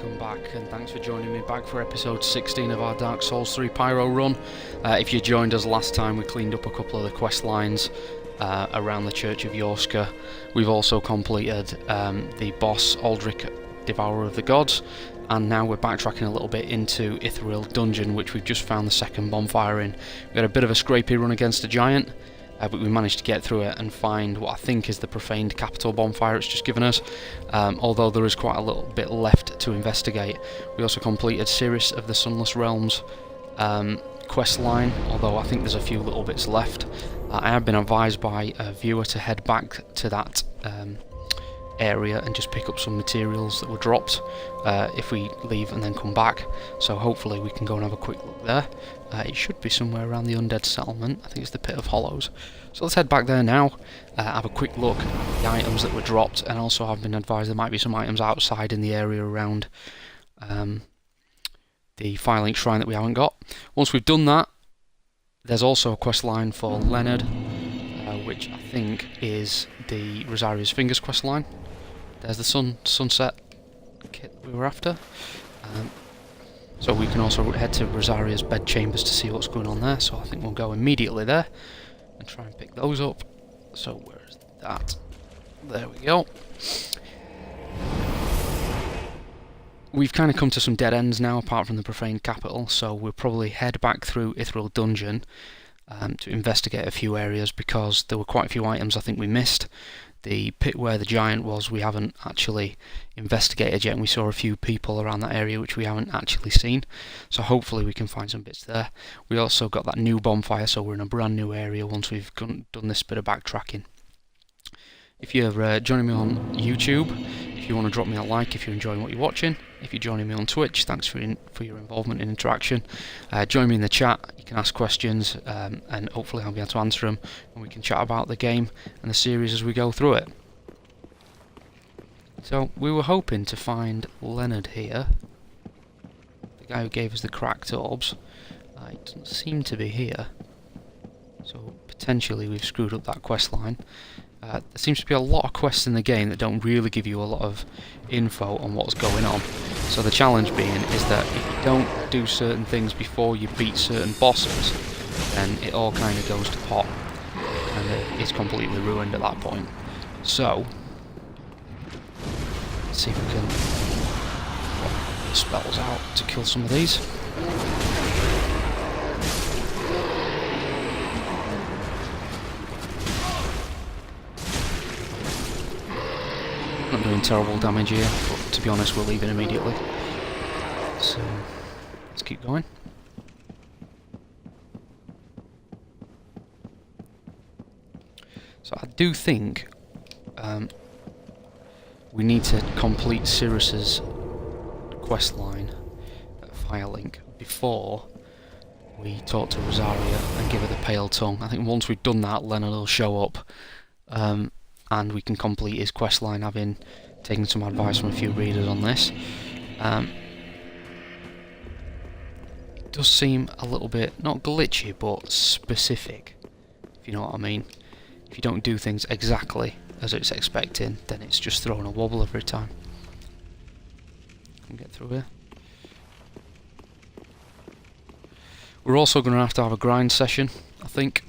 welcome back, and thanks for joining me back for episode 16 of our Dark Souls 3 Pyro run. If you joined us last time, we cleaned up a couple of the quest lines around the Church of Yorska. We've also completed the boss Aldrich, Devourer of the Gods, and now we're backtracking a little bit into Ithril Dungeon, which we've just found the second bonfire in. We had a bit of a scrapey run against a giant, but we managed to get through it and find what I think is the profaned capital bonfire it's just given us, although there is quite a little bit left to investigate. We also completed Cirrus of the Sunless Realms quest line, although I think there's a few little bits left. I have been advised by a viewer to head back to that area and just pick up some materials that were dropped if we leave and then come back, so hopefully we can go and have a quick look there. It should be somewhere around the Undead Settlement. I think it's the Pit of Hollows. So let's head back there now, have a quick look at the items that were dropped, and also I've been advised there might be some items outside in the area around the Firelink Shrine that we haven't got. Once we've done that, there's also a quest line for Leonard, which I think is the Rosaria's Fingers quest line. There's the sunset kit that we were after. So we can also head to Rosaria's bed chambers to see what's going on there, so I think we'll go immediately there and try and pick those up. So where's that? There we go. We've kind of come to some dead ends now apart from the profaned capital, so we'll probably head back through Ithril Dungeon to investigate a few areas, because there were quite a few items I think we missed. The pit where the giant was, we haven't actually investigated yet, and we saw a few people around that area which we haven't actually seen, so hopefully we can find some bits there. We also got that new bonfire, so we're in a brand new area once we've done this bit of backtracking. If you're joining me on YouTube, if you want to drop me a like if you're enjoying what you're watching. If you're joining me on Twitch, thanks for your involvement and interaction. Join me in the chat, you can ask questions, and hopefully I'll be able to answer them, and we can chat about the game and the series as we go through it. So we were hoping to find Leonard here, the guy who gave us the cracked orbs. He doesn't seem to be here, so potentially we've screwed up that quest line. There seems to be a lot of quests in the game that don't really give you a lot of info on what's going on. So the challenge being is that if you don't do certain things before you beat certain bosses, then it all kind of goes to pot, and it's completely ruined at that point. So, let's see if we can get spells out to kill some of these. Not doing terrible damage here, but to be honest we'll leave it immediately. So let's keep going. So I do think we need to complete Cirrus's quest line at Firelink before we talk to Rosaria and give her the Pale Tongue. I think once we've done that, Leonard will show up, and we can complete his quest line, having taken some advice from a few readers on this. It does seem a little bit, not glitchy, but specific, if you know what I mean. If you don't do things exactly as it's expecting, then it's just throwing a wobble every time. Can get through here. We're also going to have a grind session, I think.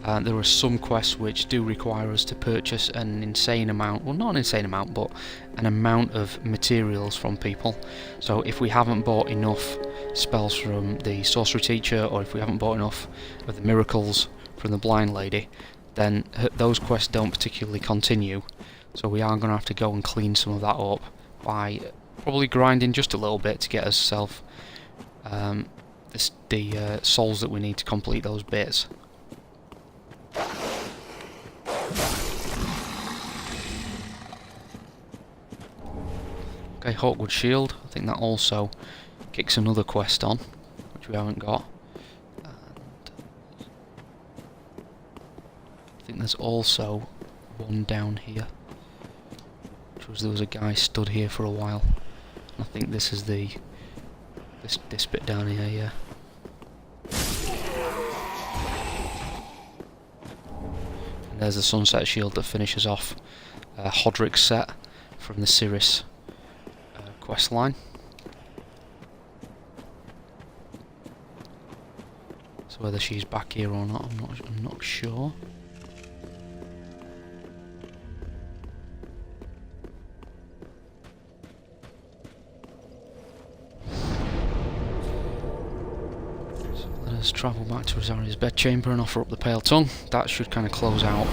There are some quests which do require us to purchase an insane amount, well not an insane amount, but an amount of materials from people. So if we haven't bought enough spells from the sorcery teacher, or if we haven't bought enough of the miracles from the blind lady, then those quests don't particularly continue. So we are going to have to go and clean some of that up by probably grinding just a little bit to get ourselves the souls that we need to complete those bits. Okay, Hawkwood Shield, I think that also kicks another quest on, which we haven't got. And I think there's also one down here, which was there was a guy stood here for a while. I think this is this bit down here, yeah. And there's the Sunset Shield that finishes off Hodrick's set from the Cirrus quest line. So whether she's back here or not, I'm not sure. So let us travel back to Rosaria's bedchamber and offer up the pale tongue. That should kind of close out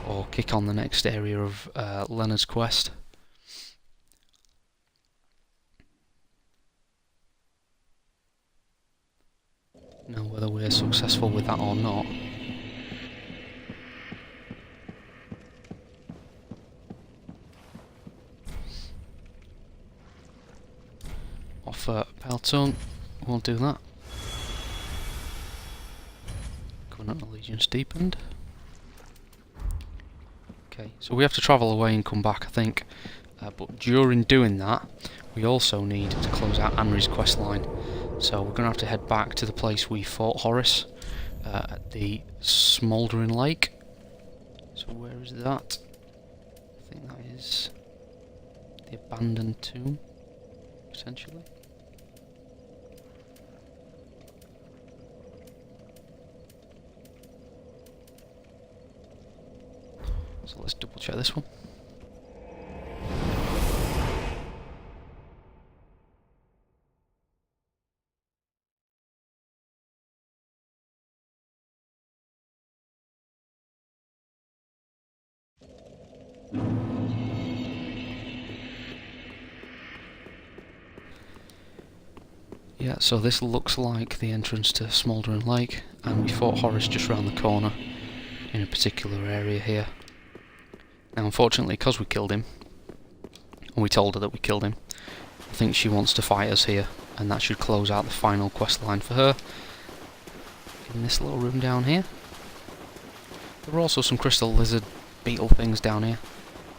or kick on the next area of Leonard's quest. Now whether we're successful with that or not. Offer pale tongue, we'll do that. Covenant allegiance deepened. Okay, so we have to travel away and come back, I think. But during doing that, we also need to close out Anri's quest line. So we're going to have to head back to the place we fought Horus, at the Smouldering Lake. So where is that? I think that is the abandoned tomb, potentially. So let's double check this one. Yeah, so this looks like the entrance to Smouldering Lake, and we fought Horus just round the corner in a particular area here. Now unfortunately, because we killed him, and we told her that we killed him, I think she wants to fight us here, and that should close out the final quest line for her. In this little room down here. There were also some crystal lizard beetle things down here.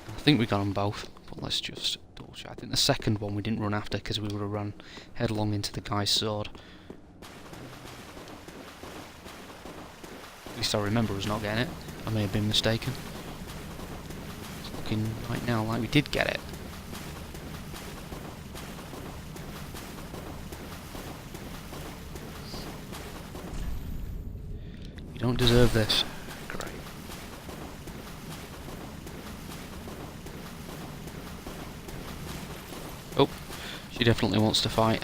I think we got them both, but let's just double check. I think the second one we didn't run after because we would have run headlong into the guy's sword. At least I remember us not getting it. I may have been mistaken. It's looking right now like we did get it. You don't deserve this. Great. Oh, she definitely wants to fight.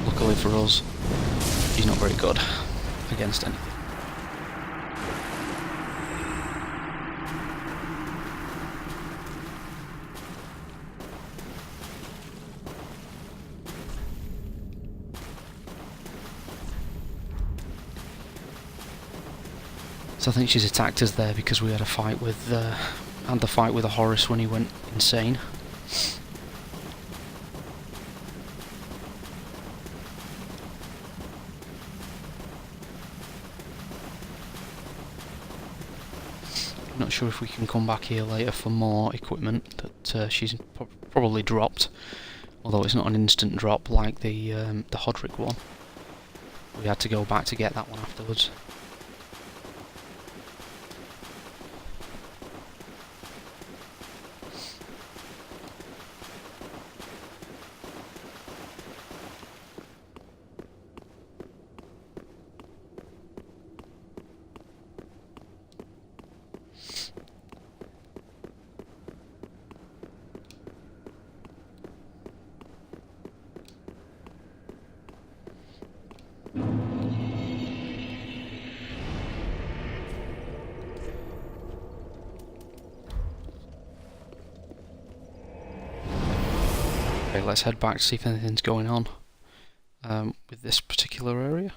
Luckily for us, she's not very good against anything. So I think she's attacked us there because we had a fight with the fight with a Horus when he went insane. Not sure if we can come back here later for more equipment that she's probably dropped, although it's not an instant drop like the Hodrick one. We had to go back to get that one afterwards. Okay, let's head back to see if anything's going on with this particular area.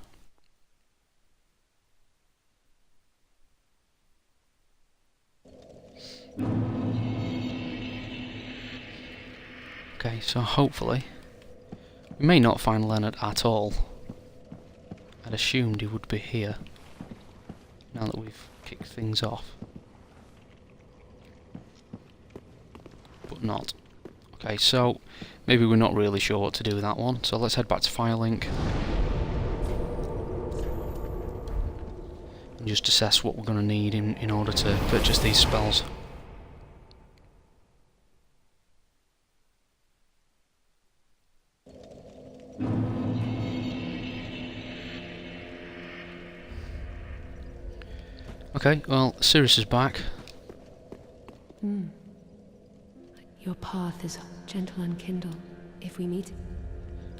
Okay, so hopefully we may not find Leonard at all. I'd assumed he would be here now that we've kicked things off, but not. Okay, so maybe we're not really sure what to do with that one, so let's head back to Firelink and just assess what we're going to need in order to purchase these spells. Okay, well, Sirius is back. Your path is gentle and kindle if we meet.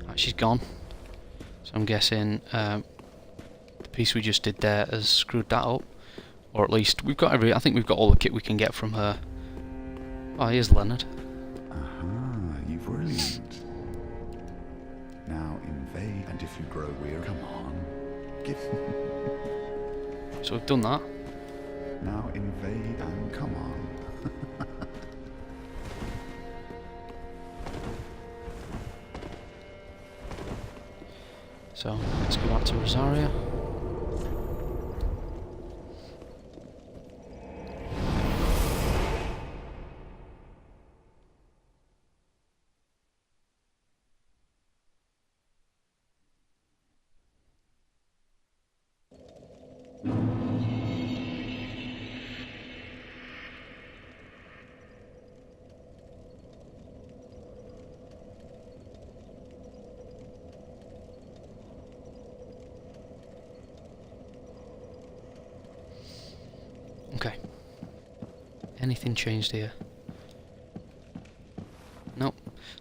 Right, she's gone. So I'm guessing the piece we just did there has screwed that up. Or at least we've got I think we've got all the kit we can get from her. Oh, here's Leonard. Aha, you've brilliant. Now invade, and if you grow weary, come on. Give. So we've done that. Now invade and come on. So let's go back to Rosaria. Okay. Anything changed here? Nope.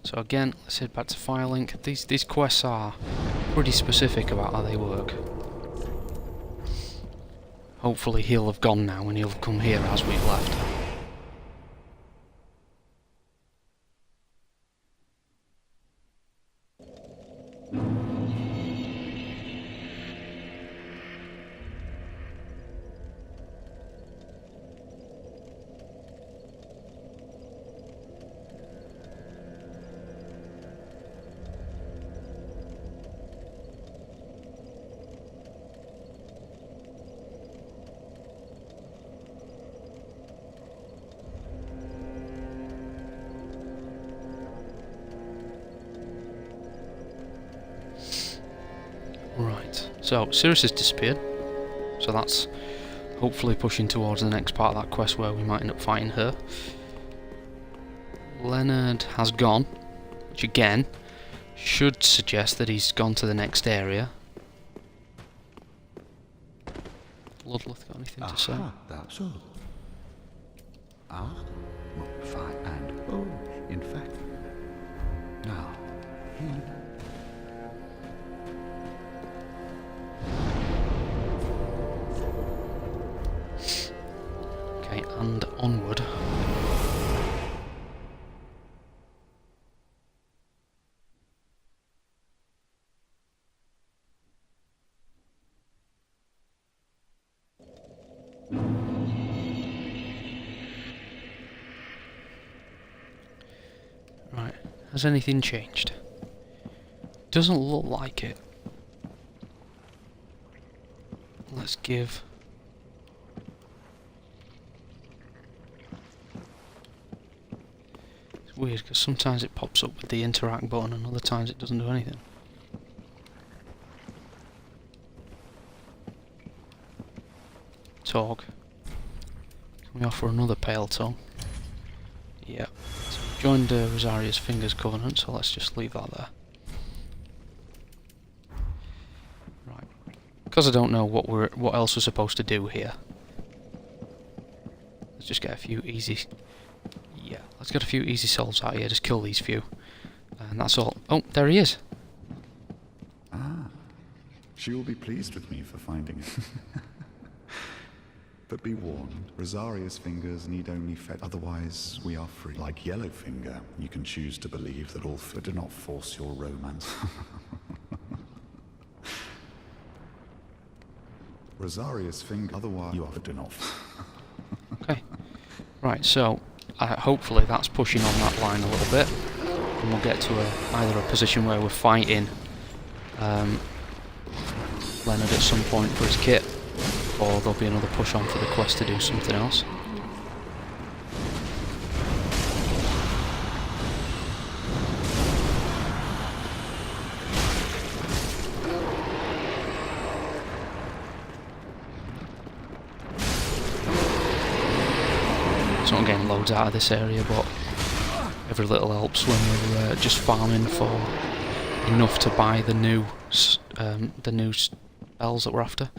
So again, let's head back to Firelink. These quests are pretty specific about how they work. Hopefully he'll have gone now and he'll come here as we've left. Right, so Sirius has disappeared, so that's hopefully pushing towards the next part of that quest where we might end up fighting her. Leonard has gone, which again should suggest that he's gone to the next area. Bloodleth got anything to say? That's all. Ah, fine, and oh, in fact, now, here. Okay, and onward. Right, has anything changed? Doesn't look like it. Let's give... It's weird because sometimes it pops up with the interact button and other times it doesn't do anything. Talk. Can we offer another pale tongue? Yeah. So we joined Rosaria's Fingers Covenant, so let's just leave that there. Right. Because I don't know what else we're supposed to do here. Let's just get a few easy... Yeah, let's get a few easy solves out here, just kill these few. And that's all. Oh, there he is! Ah, she will be pleased with me for finding it. But be warned, Rosaria's fingers need only fetch, otherwise we are free. Like Yellowfinger, you can choose to believe that all but do not force your romance. Rosaria's finger, otherwise you are do not. Okay. Right, so hopefully that's pushing on that line a little bit. And we'll get to either a position where we're fighting Leonard at some point for his kit, or there'll be another push on for the quest to do something else. So I'm getting loads out of this area, but every little helps when you're just farming for enough to buy the new spells that we're after.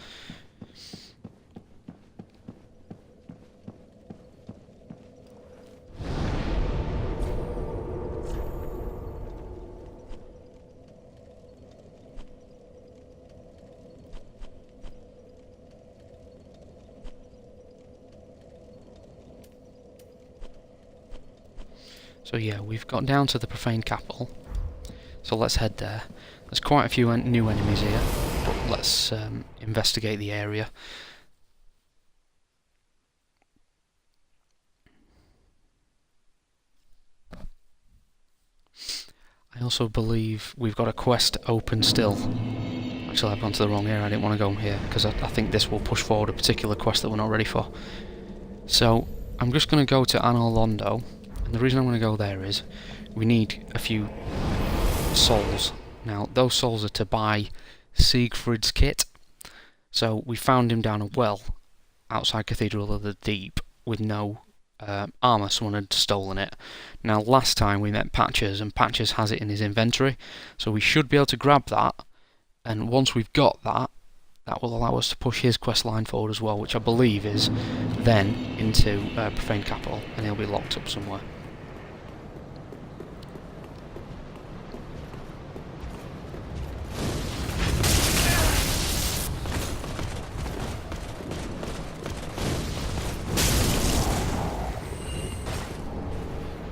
So yeah, we've got down to the Profane Capital, so let's head there. There's quite a few new enemies here, but let's investigate the area. I also believe we've got a quest open still. Actually, I've gone to the wrong area. I didn't want to go here, because I think this will push forward a particular quest that we're not ready for. So, I'm just going to go to Anor Londo. And the reason I'm going to go there is we need a few souls. Now, those souls are to buy Siegfried's kit. So, we found him down a well outside Cathedral of the Deep with no armour. Someone had stolen it. Now, last time we met Patches, and Patches has it in his inventory. So, we should be able to grab that. And once we've got that, that will allow us to push his quest line forward as well, which I believe is then into Profane Capital, and he'll be locked up somewhere.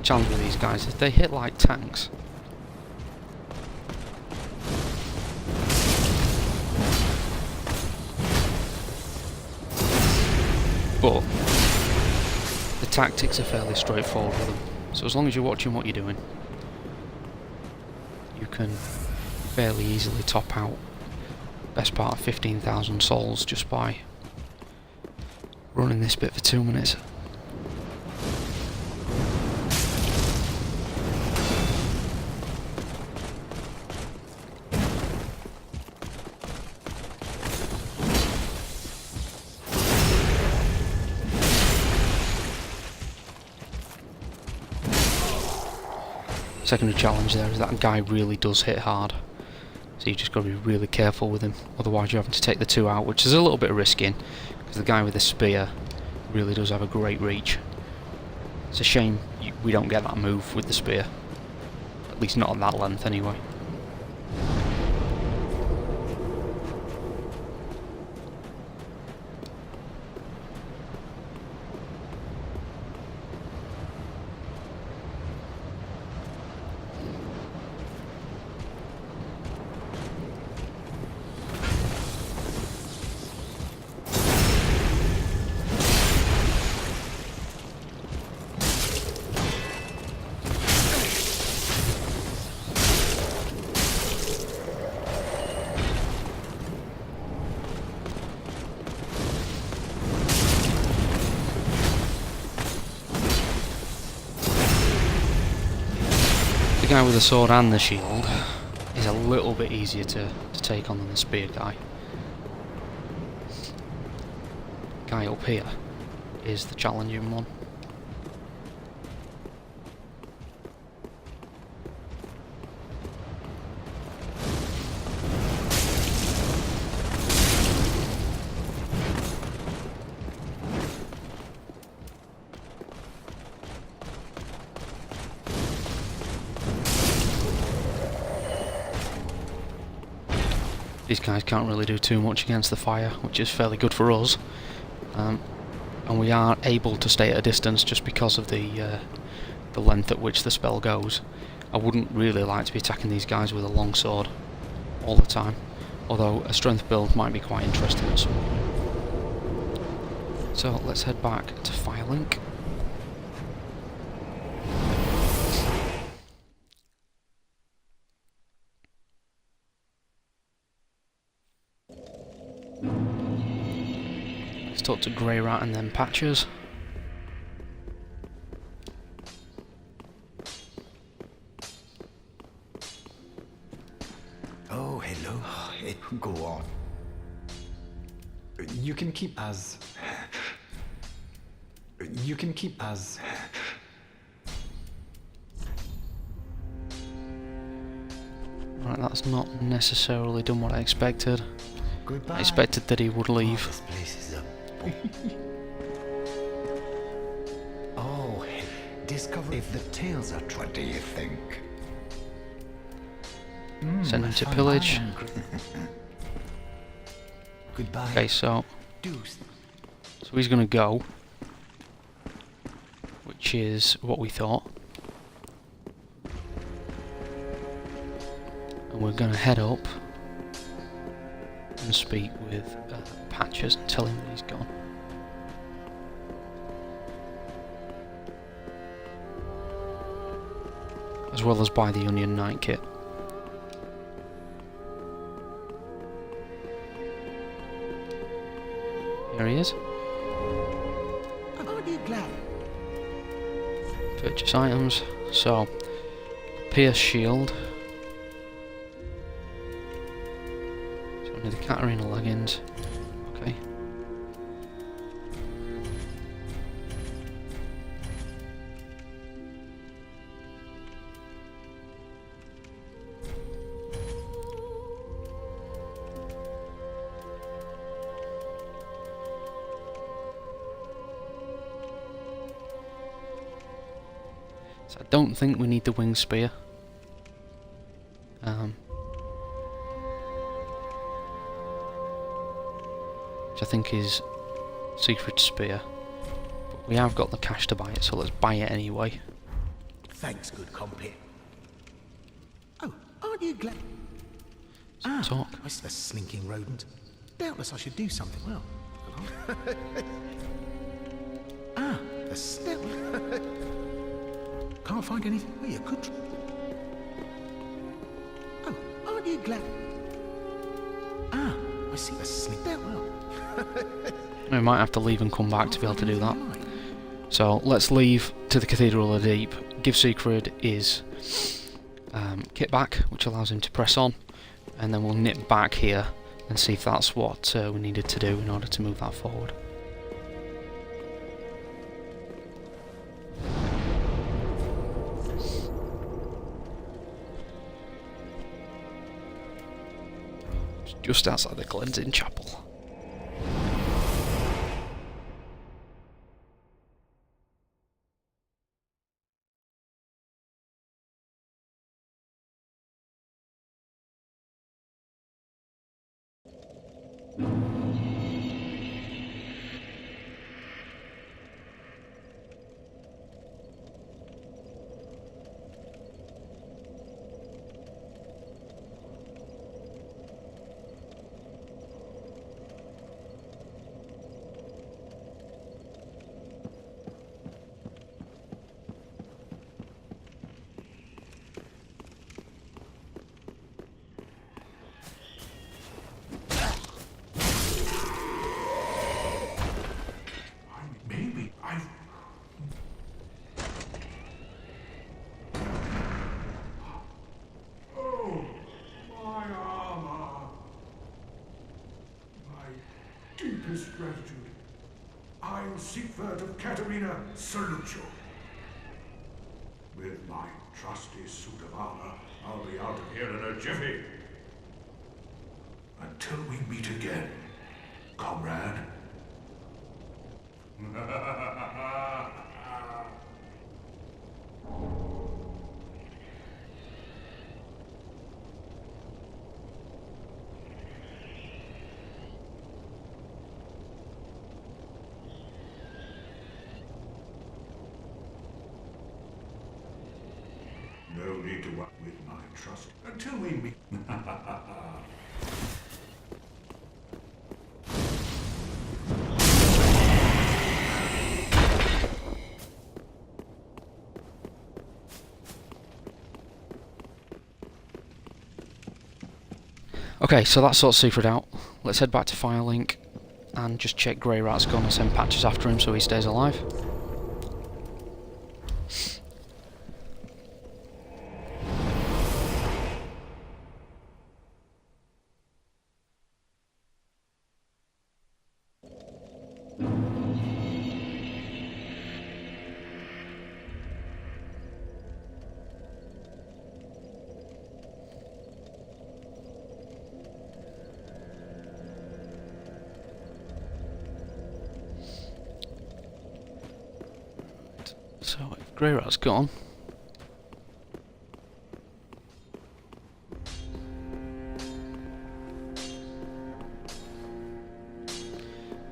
Challenge with these guys is they hit like tanks. But the tactics are fairly straightforward with them. So as long as you're watching what you're doing, you can fairly easily top out best part of 15,000 souls just by running this bit for 2 minutes. Secondary challenge there is that guy really does hit hard, so you just got to be really careful with him, otherwise you're having to take the two out, which is a little bit risky because the guy with the spear really does have a great reach. It's a shame we don't get that move with the spear, at least not on that length anyway. The guy with the sword and the shield is a little bit easier to take on than the spear guy. Guy up here is the challenging one. These guys can't really do too much against the fire, which is fairly good for us. And we are able to stay at a distance just because of the length at which the spell goes. I wouldn't really like to be attacking these guys with a long sword all the time, although a strength build might be quite interesting at some point. So let's head back to Firelink. Let's talk to Grey Rat and then Patches. Oh, hello. Go on. You can keep as... You can keep as... Right, that's not necessarily done what I expected. Goodbye. I expected that he would leave. This place is a... oh, hey, discover if the tales are true. What do you think? Send him to I found pillage. my anchor. Goodbye. Okay, so Deuce. he's gonna go, which is what we thought. And we're gonna head up and speak with Patches and tell him that he's gone. As well as buy the Onion Knight kit. Here he is. Aren't you glad? Purchase items. So, Pierce Shield. So only the Katarina leggings. Okay. So I don't think we need the wing spear. Which I think is secret spear. But we have got the cash to buy it, so let's buy it anyway. Thanks, good compy. Oh, aren't you glad? Talk. I see a slinking rodent. Doubtless I should do something. Well, the snout. Can't find anything. Well, you could. Oh, aren't you glad? I see a slink. Well. We might have to leave and come back to be able to do that. So let's leave to the Cathedral of the Deep. Give Siegfried his kit back, which allows him to press on, and then we'll nip back here and see if that's what we needed to do in order to move that forward. It's just outside the cleansing chapel. Deepest gratitude. I'll Siegfried of Katarina salute you. With my trusty suit of armor, I'll be out of here in a jiffy. Until we meet again, comrade. No need to work with my trust until we meet. Okay, so that sorts Siegfried out. Let's head back to Firelink and just check Grey Rat's gone and send Patches after him so he stays alive. grey rat's gone.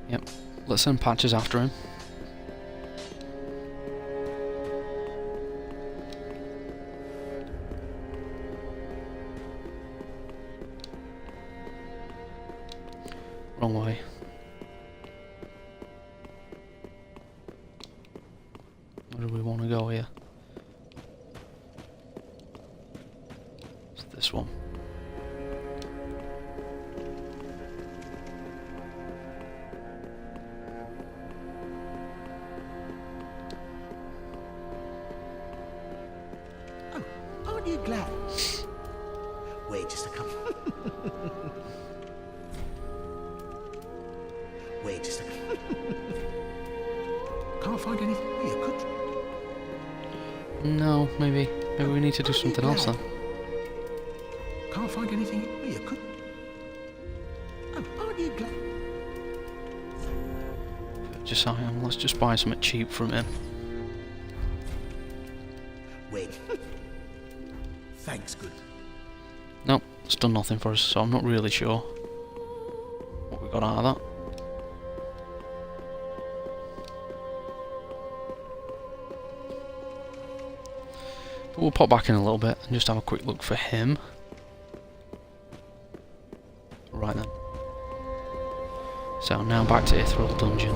Yep, let's send Patches after him. Wrong way. Where do we want to go here? It's this one. Oh, aren't you glad? Wait just a couple. Wait just a couple. Can't find anything here, could you? No, maybe we need to do something else then. Can't find anything here, could you? Oh, aren't you glad? Purchase item. Let's just buy something cheap from him. Wait. Thanks, good. Nope, it's done nothing for us, so I'm not really sure what we got out of that. But we'll pop back in a little bit and just have a quick look for him. Right then. So now back to Ithril Dungeon.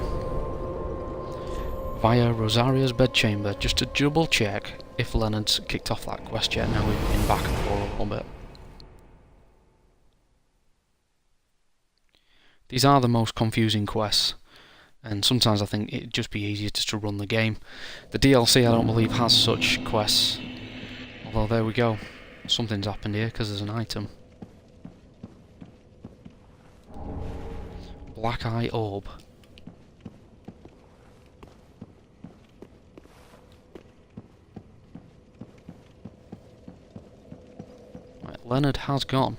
Via Rosaria's bedchamber, just to double check if Leonard's kicked off that quest yet. Now we've been back and forth a little bit. These are the most confusing quests, and sometimes I think it'd just be easier just to run the game. The DLC I don't believe has such quests, although there we go. Something's happened here because there's an item. Black Eye Orb. Right, Leonard has gone.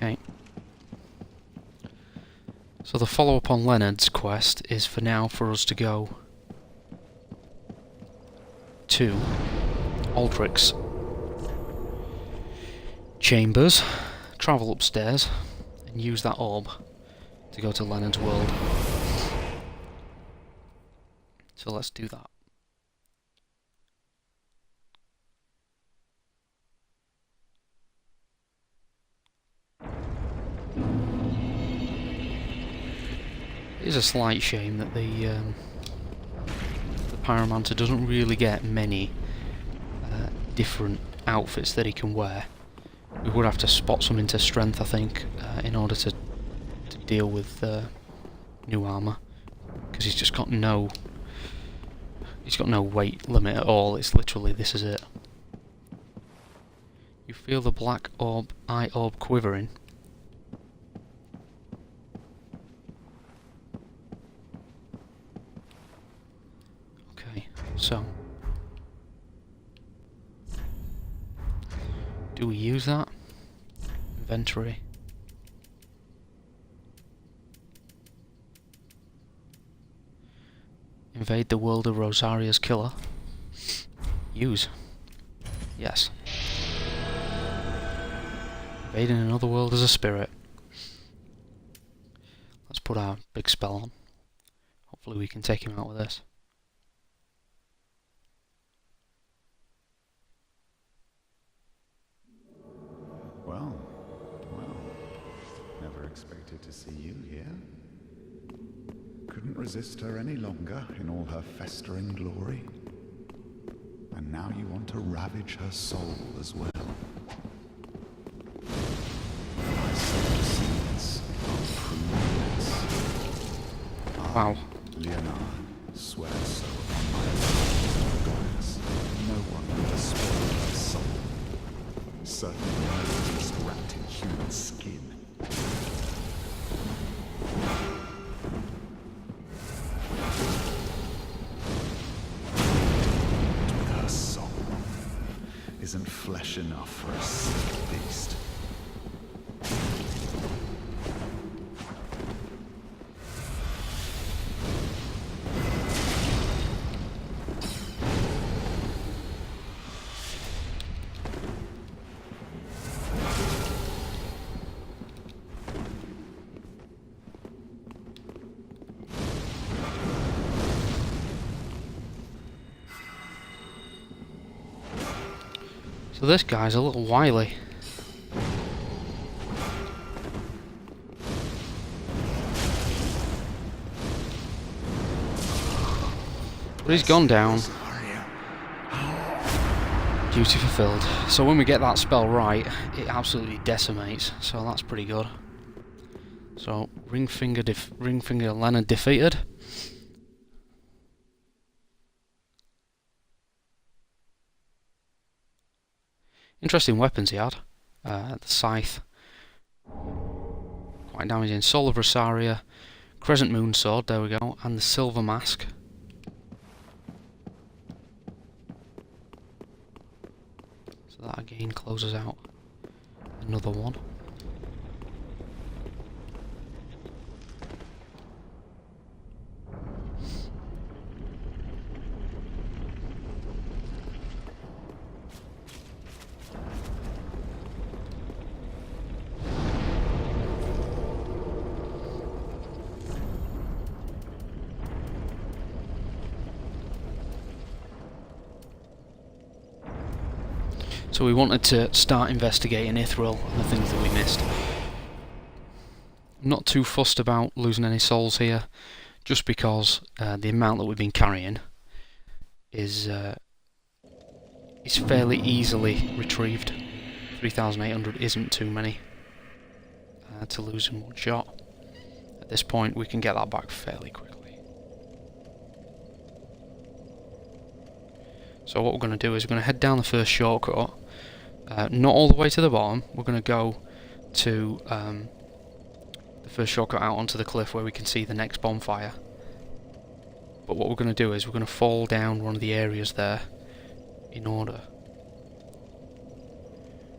Okay. So the follow-up on Leonard's quest is for now for us to go to Aldrich's chambers, travel upstairs, and use that orb to go to Leonard's world. So let's do that. It is a slight shame that the Pyromancer doesn't really get many different outfits that he can wear. We would have to spot some into strength, I think, in order to deal with new armor, because he's just got no weight limit at all. It's literally, this is it. You feel the black eye orb quivering. So, do we use that? Inventory. Invade the world of Rosaria's killer. Use. Yes. Invading another world as a spirit. Let's put our big spell on. Hopefully we can take him out with this. Well, never expected to see you here. Couldn't resist her any longer in all her festering glory. And now you want to ravage her soul as well. My seeds are pruned Wow. Leonard swears so upon my life, goddess. No one would spoil her soul. Certainly I was just wrapped in human skin. With her soul. Isn't flesh enough for a sick beast? So this guy's a little wily. But he's gone down. Duty fulfilled. So when we get that spell right, it absolutely decimates. So that's pretty good. So Ringfinger Leonard defeated. Interesting weapons he had. The scythe, quite damaging. Soul of Rosaria, Crescent Moon Sword, there we go, and the Silver Mask. So that again closes out another one. So we wanted to start investigating Ithril and the things that we missed. Not too fussed about losing any souls here, just because the amount that we've been carrying is fairly easily retrieved. 3,800 isn't too many to lose in one shot. At this point we can get that back fairly quickly. So what we're going to do is we're going to head down the first shortcut. Not all the way to the bottom. We're going to go to the first shortcut out onto the cliff where we can see the next bonfire. But what we're going to do is we're going to fall down one of the areas there in order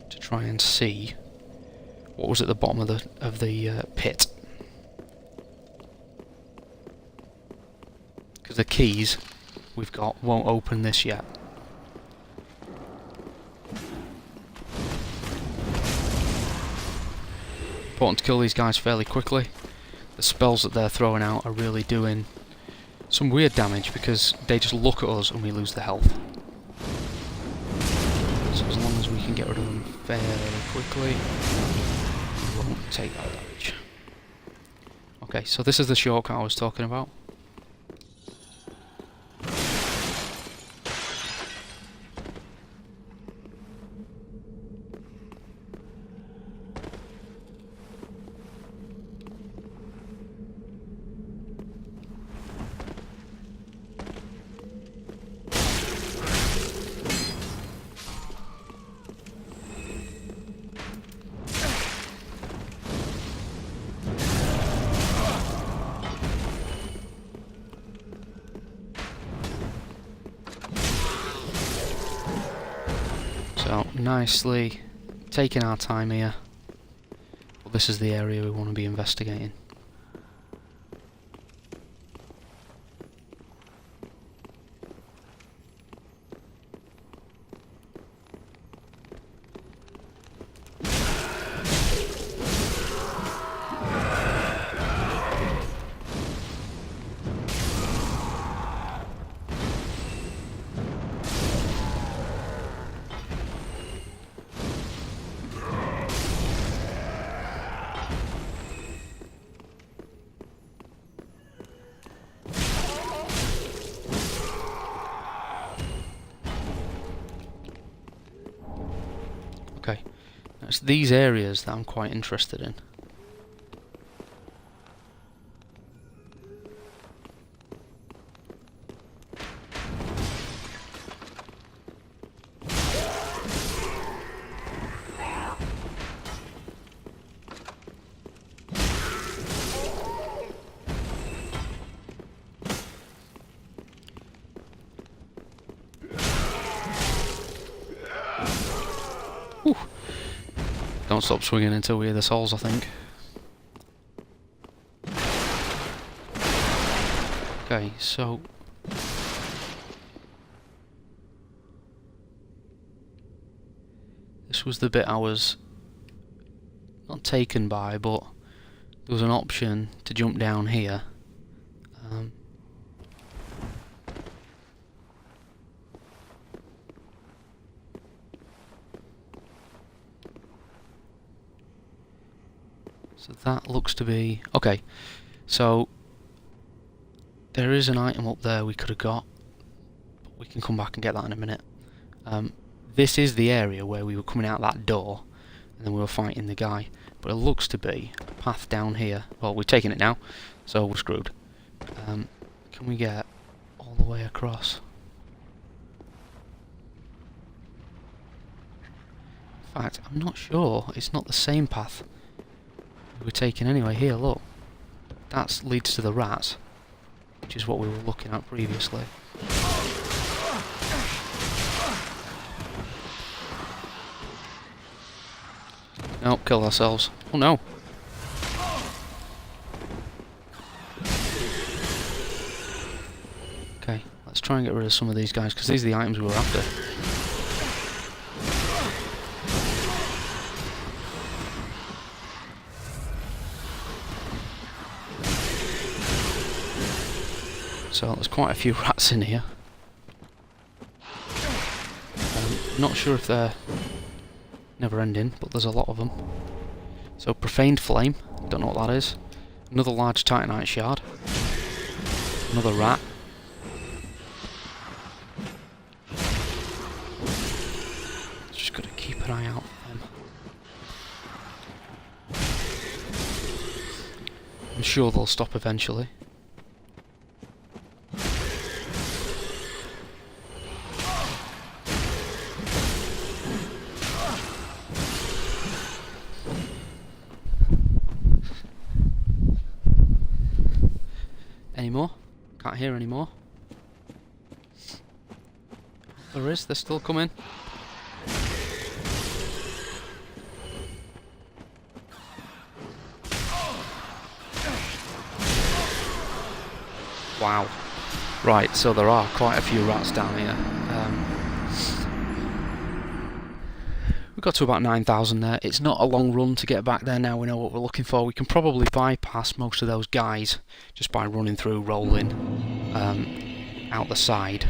to try and see what was at the bottom of the pit. Because the keys we've got won't open this yet. Important to kill these guys fairly quickly. The spells that they're throwing out are really doing some weird damage because they just look at us and we lose the health. So as long as we can get rid of them fairly quickly, we won't take that damage. Okay, so this is the shortcut I was talking about. So, nicely taking our time here. But this is the area we want to be investigating. Okay, it's these areas that I'm quite interested in. won't stop swinging until we hear the souls, I think. Okay, so... this was the bit I was not taken by, but there was an option to jump down here. So that looks to be... okay, so there is an item up there we could have got, but we can come back and get that in a minute. This is the area where we were coming out that door, and then we were fighting the guy. But it looks to be a path down here. Well, we're taking it now, so we're screwed. Can we get all the way across? In fact, I'm not sure. It's not the same path we were taking anyway. Here, look. That leads to the rats, which is what we were looking at previously. Nope, kill ourselves. Oh no! Okay, let's try and get rid of some of these guys, because these are the items we were after. So there's quite a few rats in here. Not sure if they're never ending, but there's a lot of them. So profaned flame, don't know what that is. Another large titanite shard. Another rat. Just gotta keep an eye out for them. I'm sure they'll stop eventually. Any more? Can't hear any more. There is, they're still coming. Wow. Right, so there are quite a few rats down here. We got to about 9,000 there. It's not a long run to get back there now we know what we're looking for. We can probably bypass most of those guys just by running through, rolling out the side.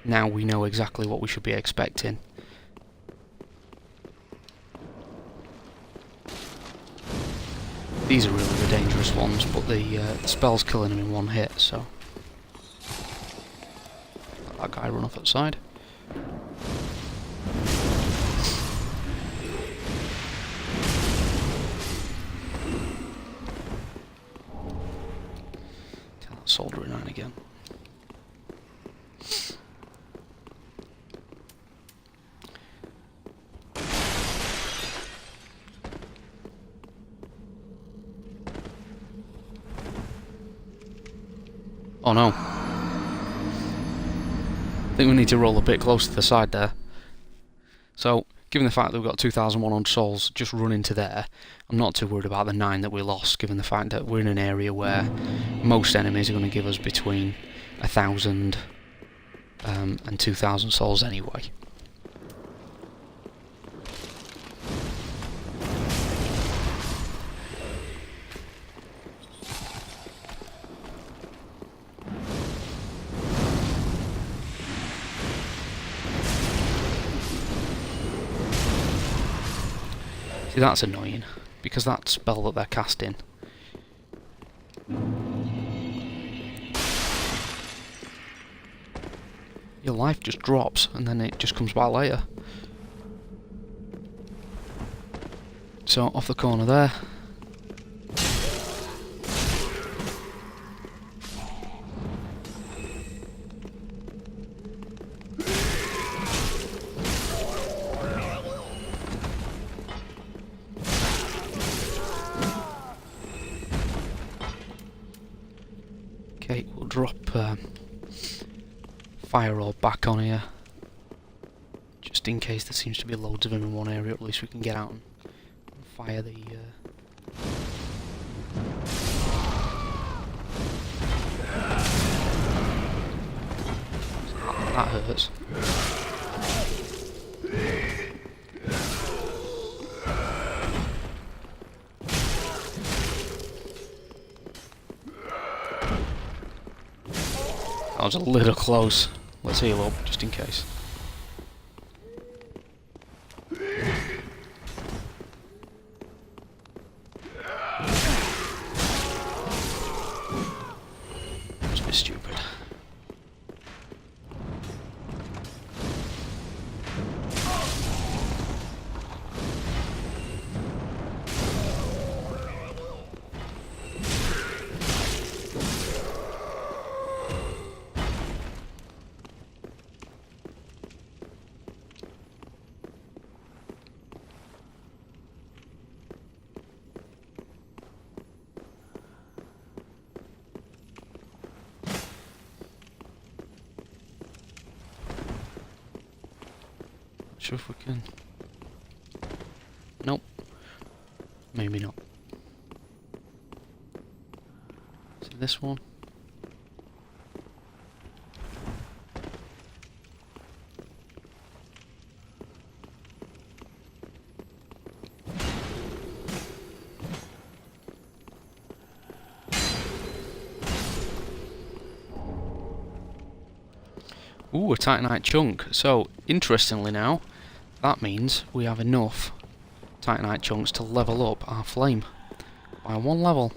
Now we know exactly what we should be expecting. These are really the dangerous ones, but the spell's killing them in one hit, so... let that guy run off outside. Soldering on again. Oh no. I think we need to roll a bit closer to the side there. So, given the fact that we've got 2,100 souls just running to there, I'm not too worried about the 9 that we lost, given the fact that we're in an area where most enemies are going to give us between 1,000 and 2,000 souls anyway. See, that's annoying, because that spell that they're casting... your life just drops, and then it just comes back later. So, off the corner there. Okay, we'll drop fire orb back on here, just just in case there seems to be loads of them in one area, at least we can get out and fire the... That hurts. That was a little close. Let's heal up, just in case. Must be stupid. Sure if we can. Nope. Maybe not. See this one? Ooh, a Titanite chunk. So, interestingly now, that means we have enough Titanite chunks to level up our flame by 1 level.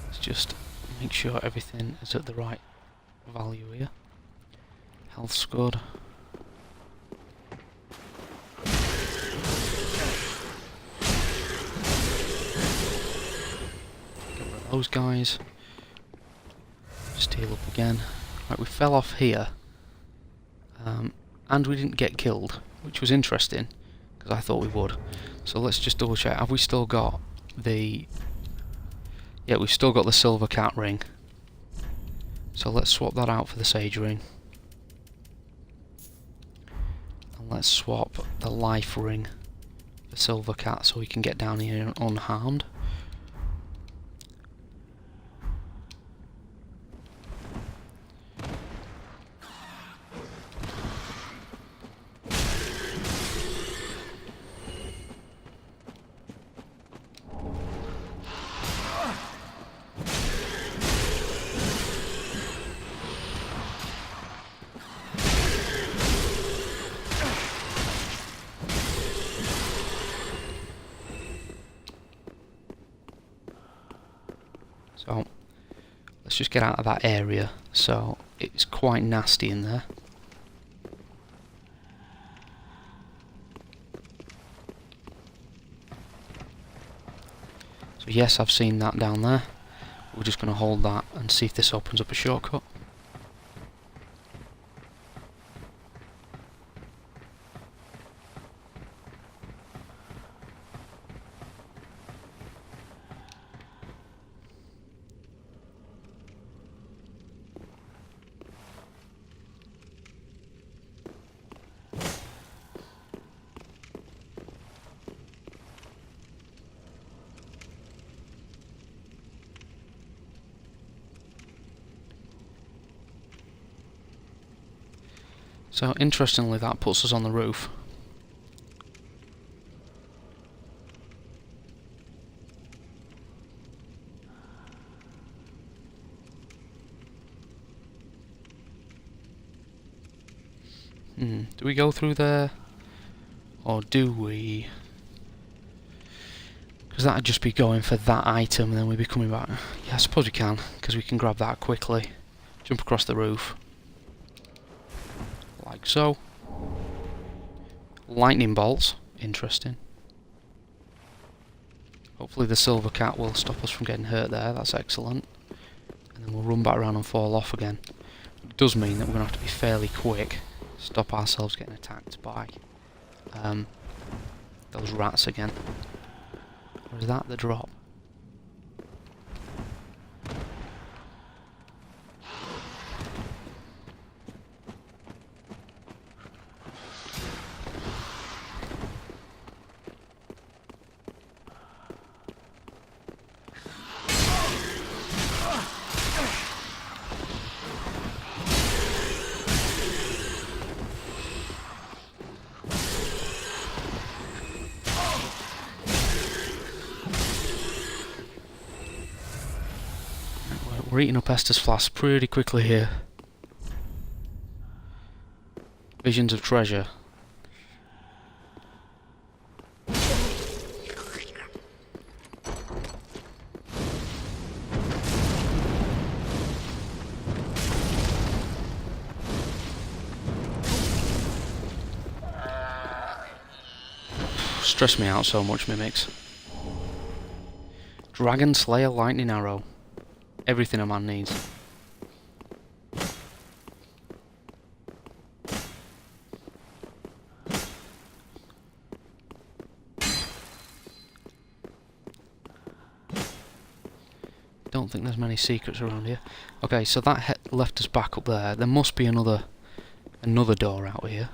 Let's just make sure everything is at the right value here. Health's good. Get rid of those guys. Just heal up again. Right, we fell off here. And we didn't get killed, which was interesting, because I thought we would. So let's just double check. Have we still got the... Yeah, we've still got the silver cat ring. So let's swap that out for the sage ring. And let's swap the life ring for silver cat so we can get down here unharmed. So, let's just get out of that area. So, it's quite nasty in there. So yes, I've seen that down there. We're just going to hold that and see if this opens up a shortcut. So interestingly, that puts us on the roof. Do we go through there? Or do we? Because that'd just be going for that item and then we'd be coming back. Yeah, I suppose we can, because we can grab that quickly. Jump across the roof. Like so. Lightning bolts. Interesting. Hopefully the silver cat will stop us from getting hurt there. That's excellent. And then we'll run back around and fall off again. It does mean that we're going to have to be fairly quick. Stop ourselves getting attacked by those rats again. Or is that the drop? We're eating up Esther's flask pretty quickly here. Visions of treasure. Stress me out so much, mimics. Dragon Slayer lightning arrow. Everything a man needs. Don't think there's many secrets around here. Okay, so that left us back up there. There must be another door out here.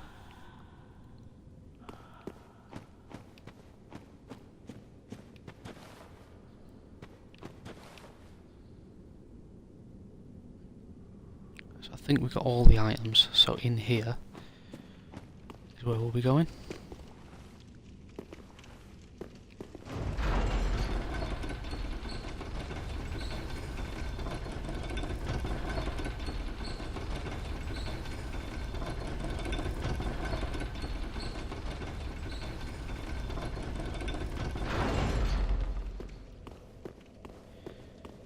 So I think we've got all the items. So in here is where we'll be going.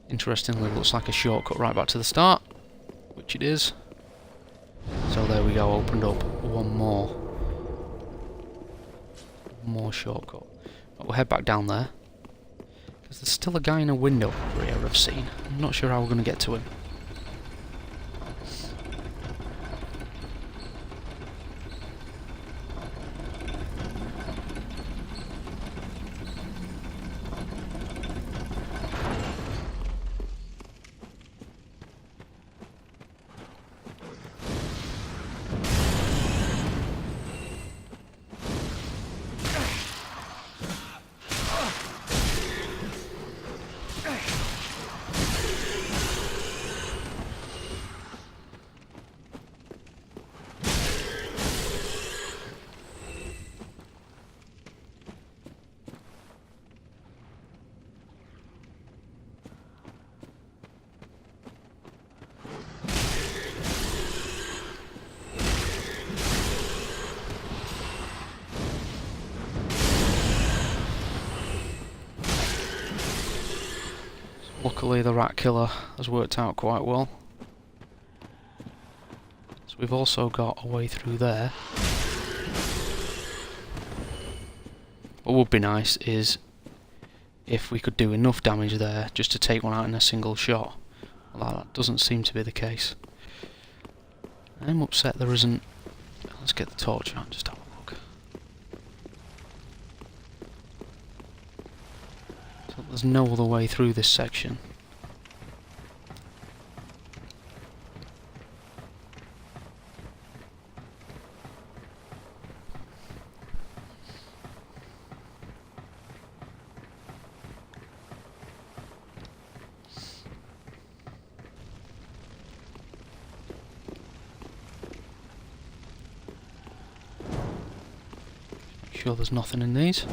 Interestingly, looks like a shortcut right back to the start, which it is. So there we go, opened up one more shortcut. But we'll head back down there, because there's still a guy in a window over here I've seen. I'm not sure how we're going to get to him. Luckily the rat killer has worked out quite well. So we've also got a way through there. What would be nice is if we could do enough damage there just to take one out in a single shot. Well, that doesn't seem to be the case. I'm upset there isn't... Let's get the torch out and just have a look. So there's no other way through this section. Sure there's nothing in these.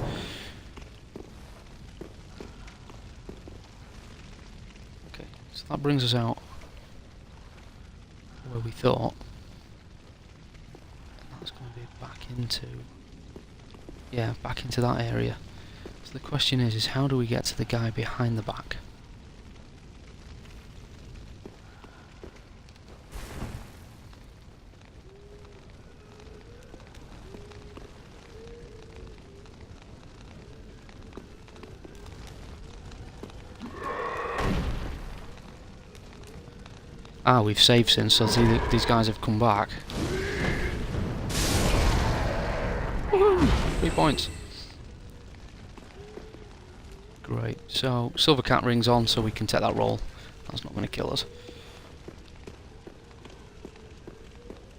Okay, so that brings us out where we thought. And that's going to be back into... Yeah, back into that area. So the question is how do we get to the guy behind the back? Ah, we've saved since, so these guys have come back. Woohoo! 3 points. Great. So, silver cat rings on so we can take that roll. That's not going to kill us.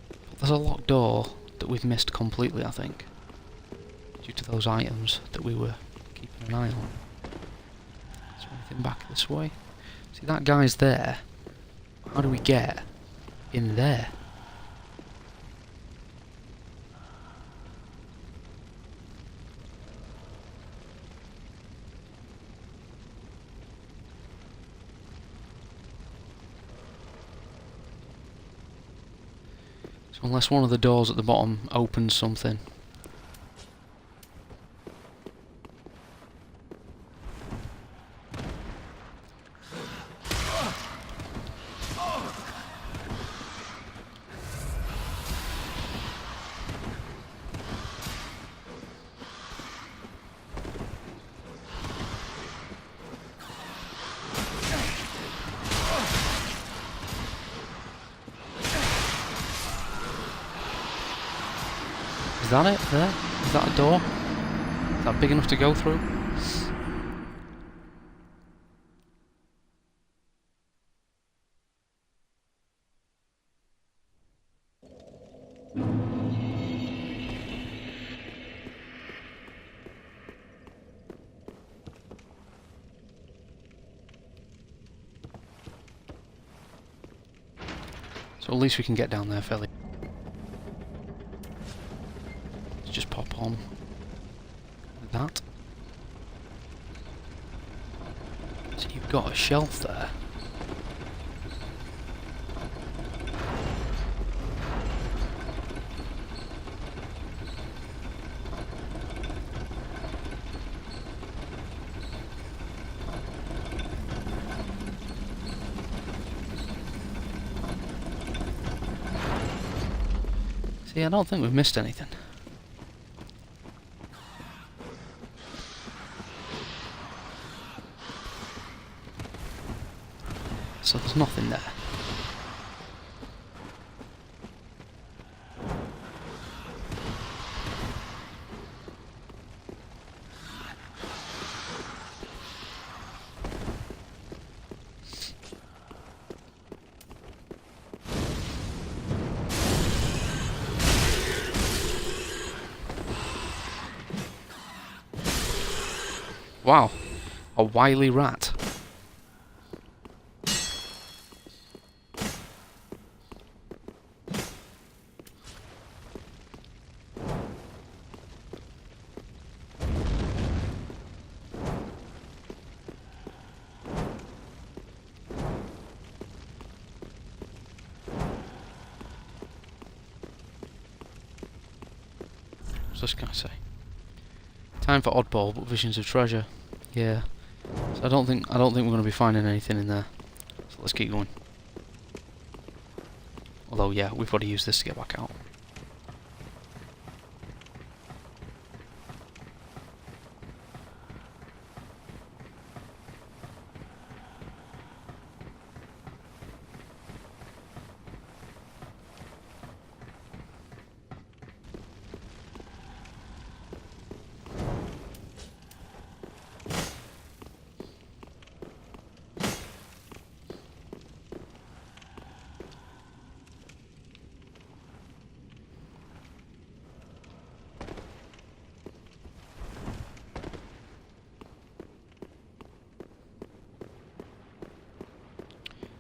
But there's a locked door that we've missed completely, I think. Due to those items that we were keeping an eye on. Is there anything back this way? See, that guy's there. How do we get in there? So unless one of the doors at the bottom opens something. Is that it there? Is that a door? Is that big enough to go through? So at least we can get down there fairly. Let's just pop on that. So you've got a shelf there. See, I don't think we've missed anything. So there's nothing there. Wow, a wily rat. What's this guy say? Time for oddball, but visions of treasure. Yeah. So I don't think we're going to be finding anything in there. So let's keep going. Although yeah, we've got to use this to get back out.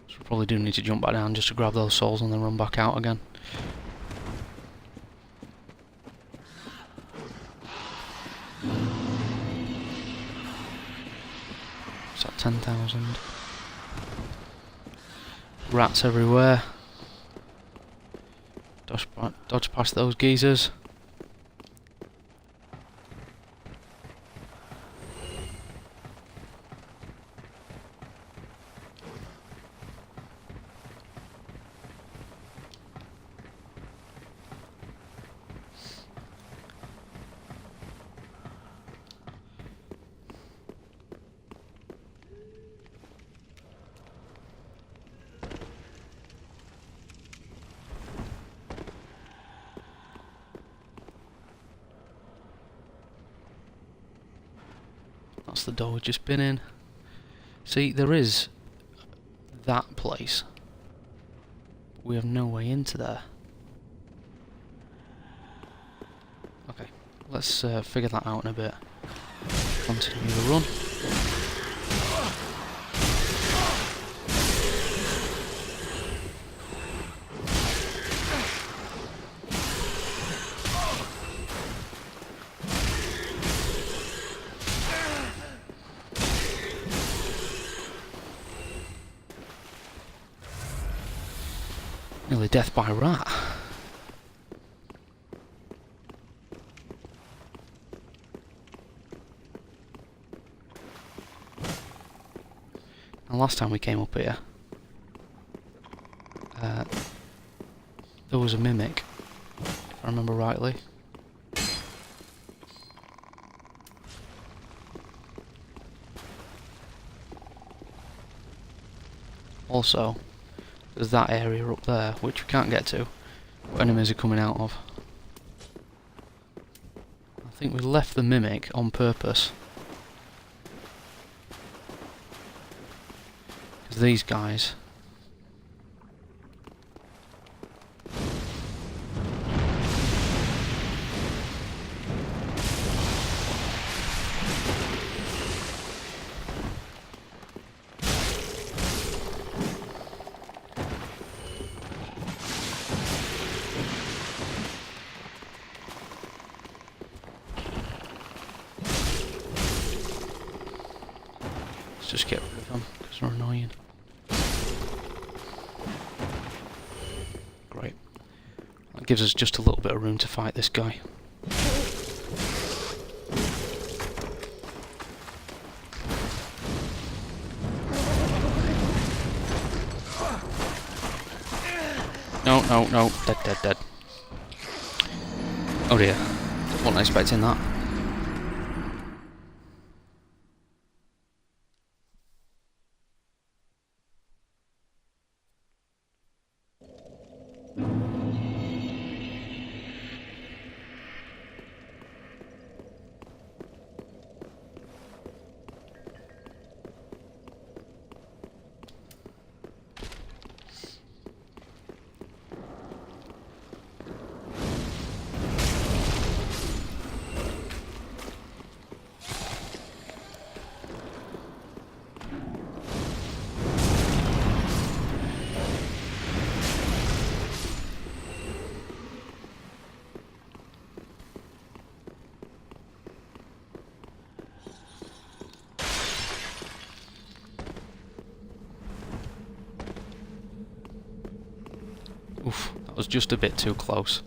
So we probably do need to jump back down just to grab those souls and then run back out again. Is that 10,000? Rats everywhere. Dodge past those geezers. That's the door we've just been in. See, there is that place. We have no way into there. Okay, let's figure that out in a bit. Continue the run. Nearly death by rat. And last time we came up here, there was a mimic, if I remember rightly. Also, there's that area up there, which we can't get to, but enemies are coming out of. I think we left the mimic on purpose. Because these guys... Let's just get rid of them, because they're annoying. Great. That gives us just a little bit of room to fight this guy. No, no, no. Dead, dead, dead. Oh dear. Wasn't expecting that. Oof, that was just a bit too close.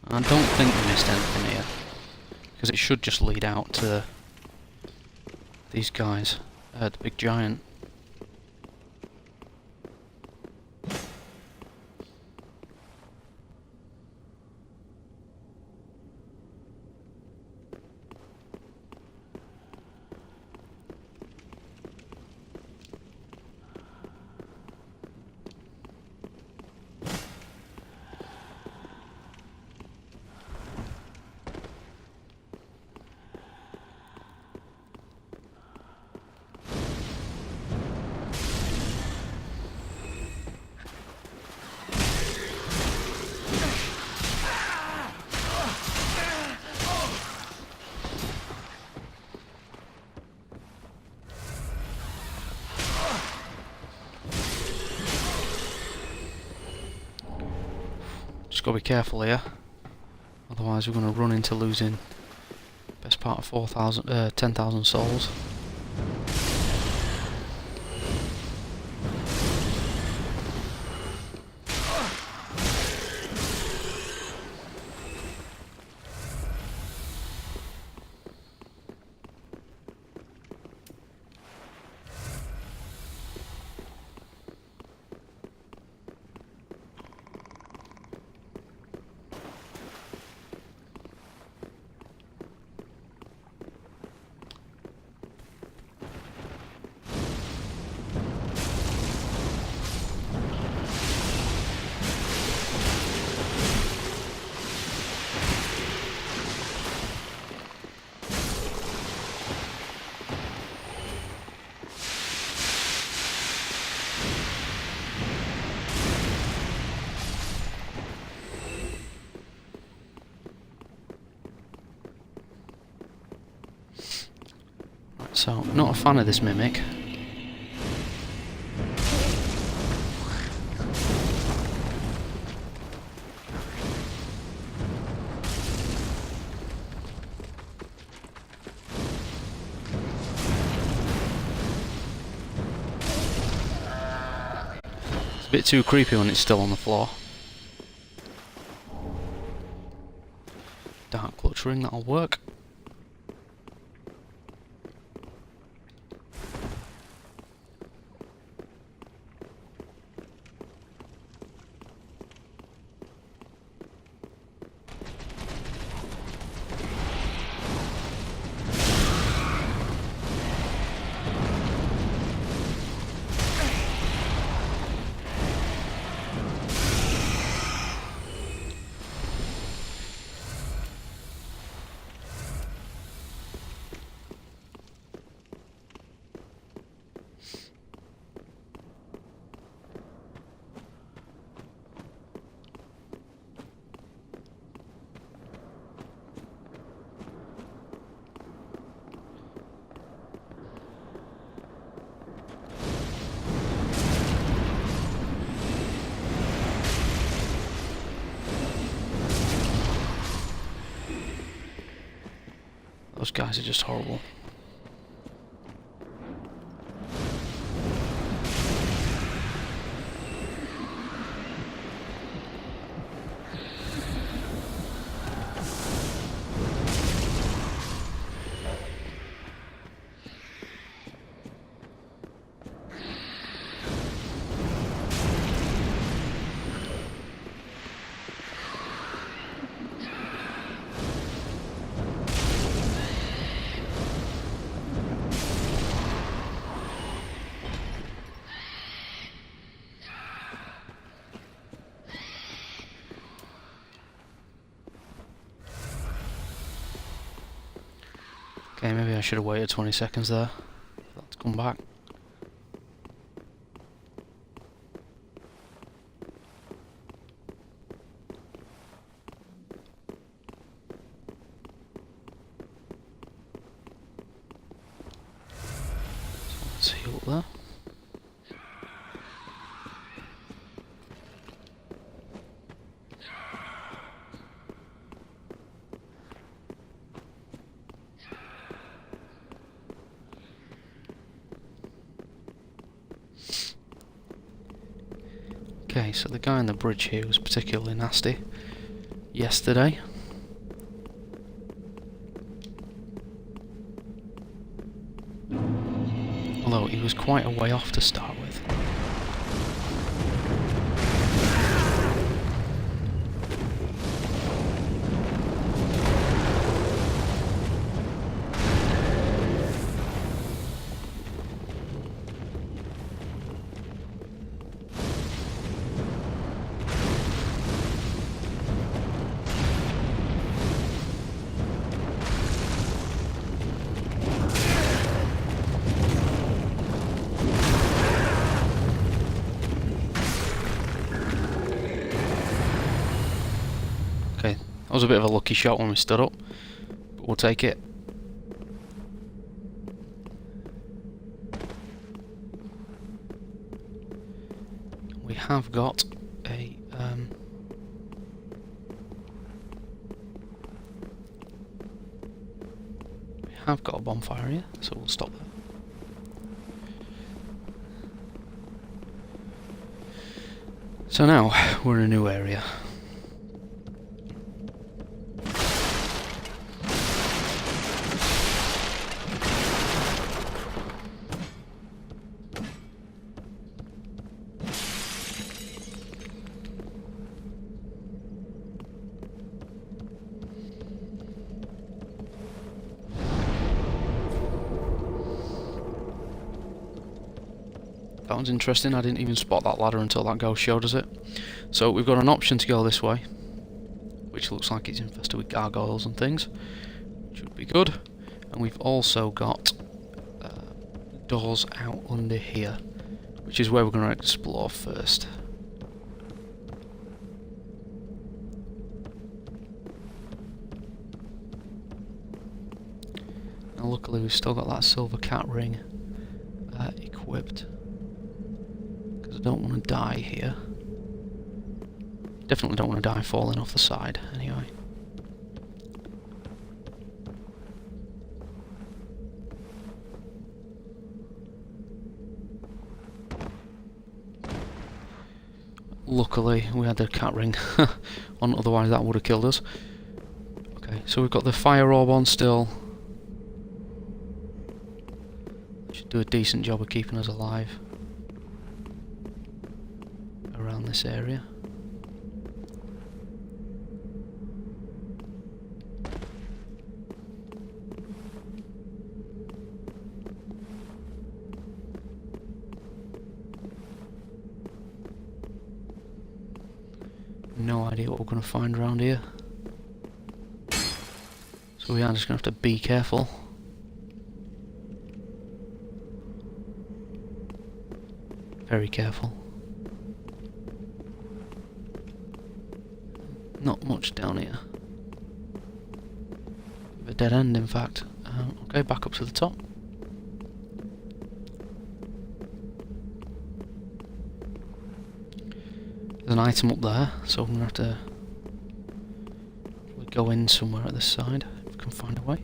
I don't think we missed anything here, because it should just lead out to these guys, the big giant. got to be careful here. Otherwise we're going to run into losing best part of 10,000 souls. So, not a fan of this mimic. It's a bit too creepy when it's still on the floor. Dark clutch ring, that'll work. Those guys are just horrible. Okay, maybe I should have waited 20 seconds there for that to come back. So let's heal up there. Okay, so the guy on the bridge here was particularly nasty yesterday. Although he was quite a way off to start with. That was a bit of a lucky shot when we stood up, but we'll take it. We have got a have got a bonfire here, so we'll stop there. So now, we're in a new area. That was interesting, I didn't even spot that ladder until that ghost showed us it. So we've got an option to go this way, which looks like it's infested with gargoyles and things, which would be good. And we've also got doors out under here, which is where we're going to explore first. Now luckily we've still got that silver cat ring equipped. I don't want to die here. Definitely don't want to die falling off the side, anyway. Luckily, we had the cat ring on, otherwise that would have killed us. Okay, so we've got the fire orb on still. Should do a decent job of keeping us alive around this area. No idea what we're going to find around here, so we are just going to have to be careful. Very careful. Not much down here. A dead end, in fact. Okay, back up to the top. There's an item up there, so I'm going to have to go in somewhere at this side, if we can find a way.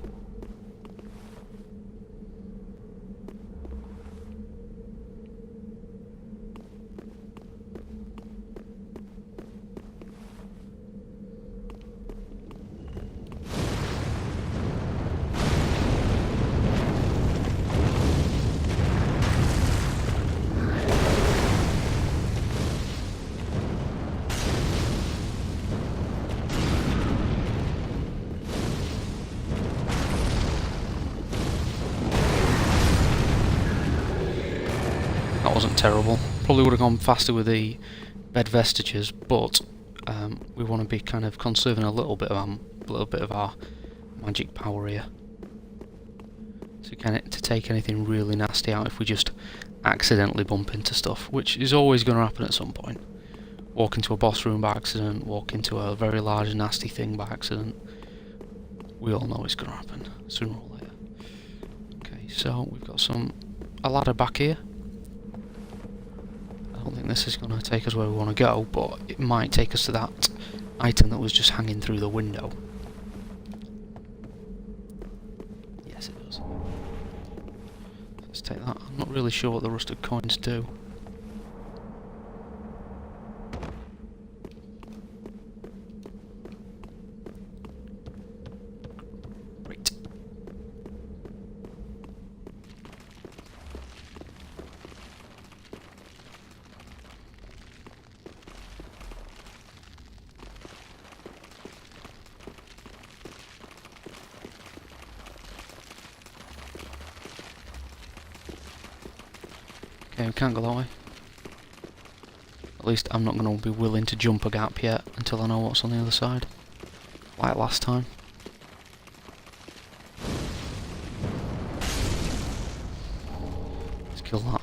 That wasn't terrible. Probably would have gone faster with the bed vestiges, but we want to be kind of conserving a little bit of our magic power here to take anything really nasty out if we just accidentally bump into stuff, which is always going to happen at some point. Walk into a boss room by accident, walk into a very large nasty thing by accident. We all know it's going to happen sooner or later. Okay, so we've got a ladder back here. I don't think this is going to take us where we want to go, but it might take us to that item that was just hanging through the window. Yes, it does. Let's take that. I'm not really sure what the rusted coins do. Great. Okay, we can't go that way. At least I'm not going to be willing to jump a gap yet until I know what's on the other side. Like last time. Let's kill that.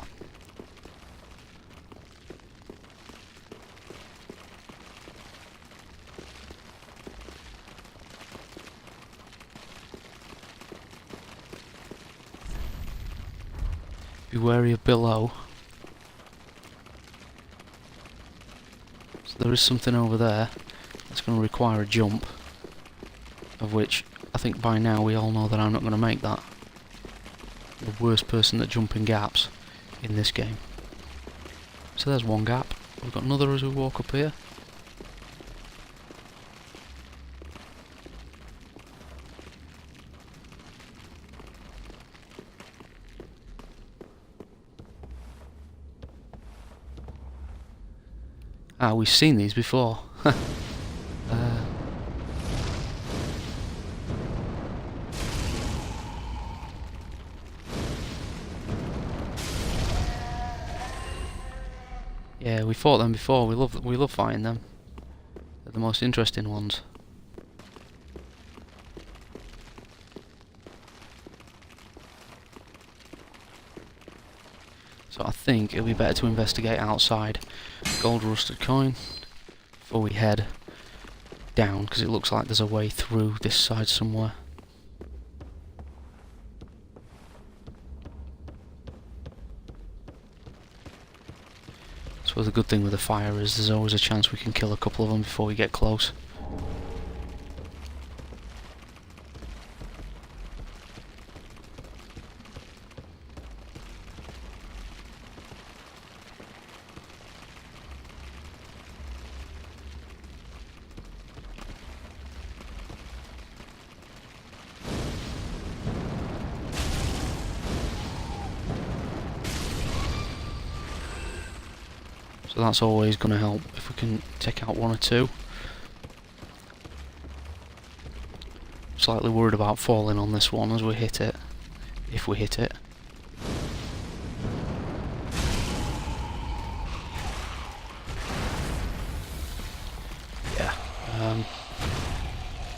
Be wary of below. So there is something over there that's going to require a jump, of which I think by now we all know that I'm not going to make that. the worst person at jumping gaps in this game. So there's one gap. We've got another as we walk up here. Ah, we've seen these before. Yeah, we fought them before. We love fighting them. They're the most interesting ones. So I think it'll be better to investigate outside. Gold rusted coin before we head down, because it looks like there's a way through this side somewhere. So the good thing with the fire is there's always a chance we can kill a couple of them before we get close. So that's always going to help if we can take out one or two. Slightly worried about falling on this one as we hit it, if we hit it. Yeah.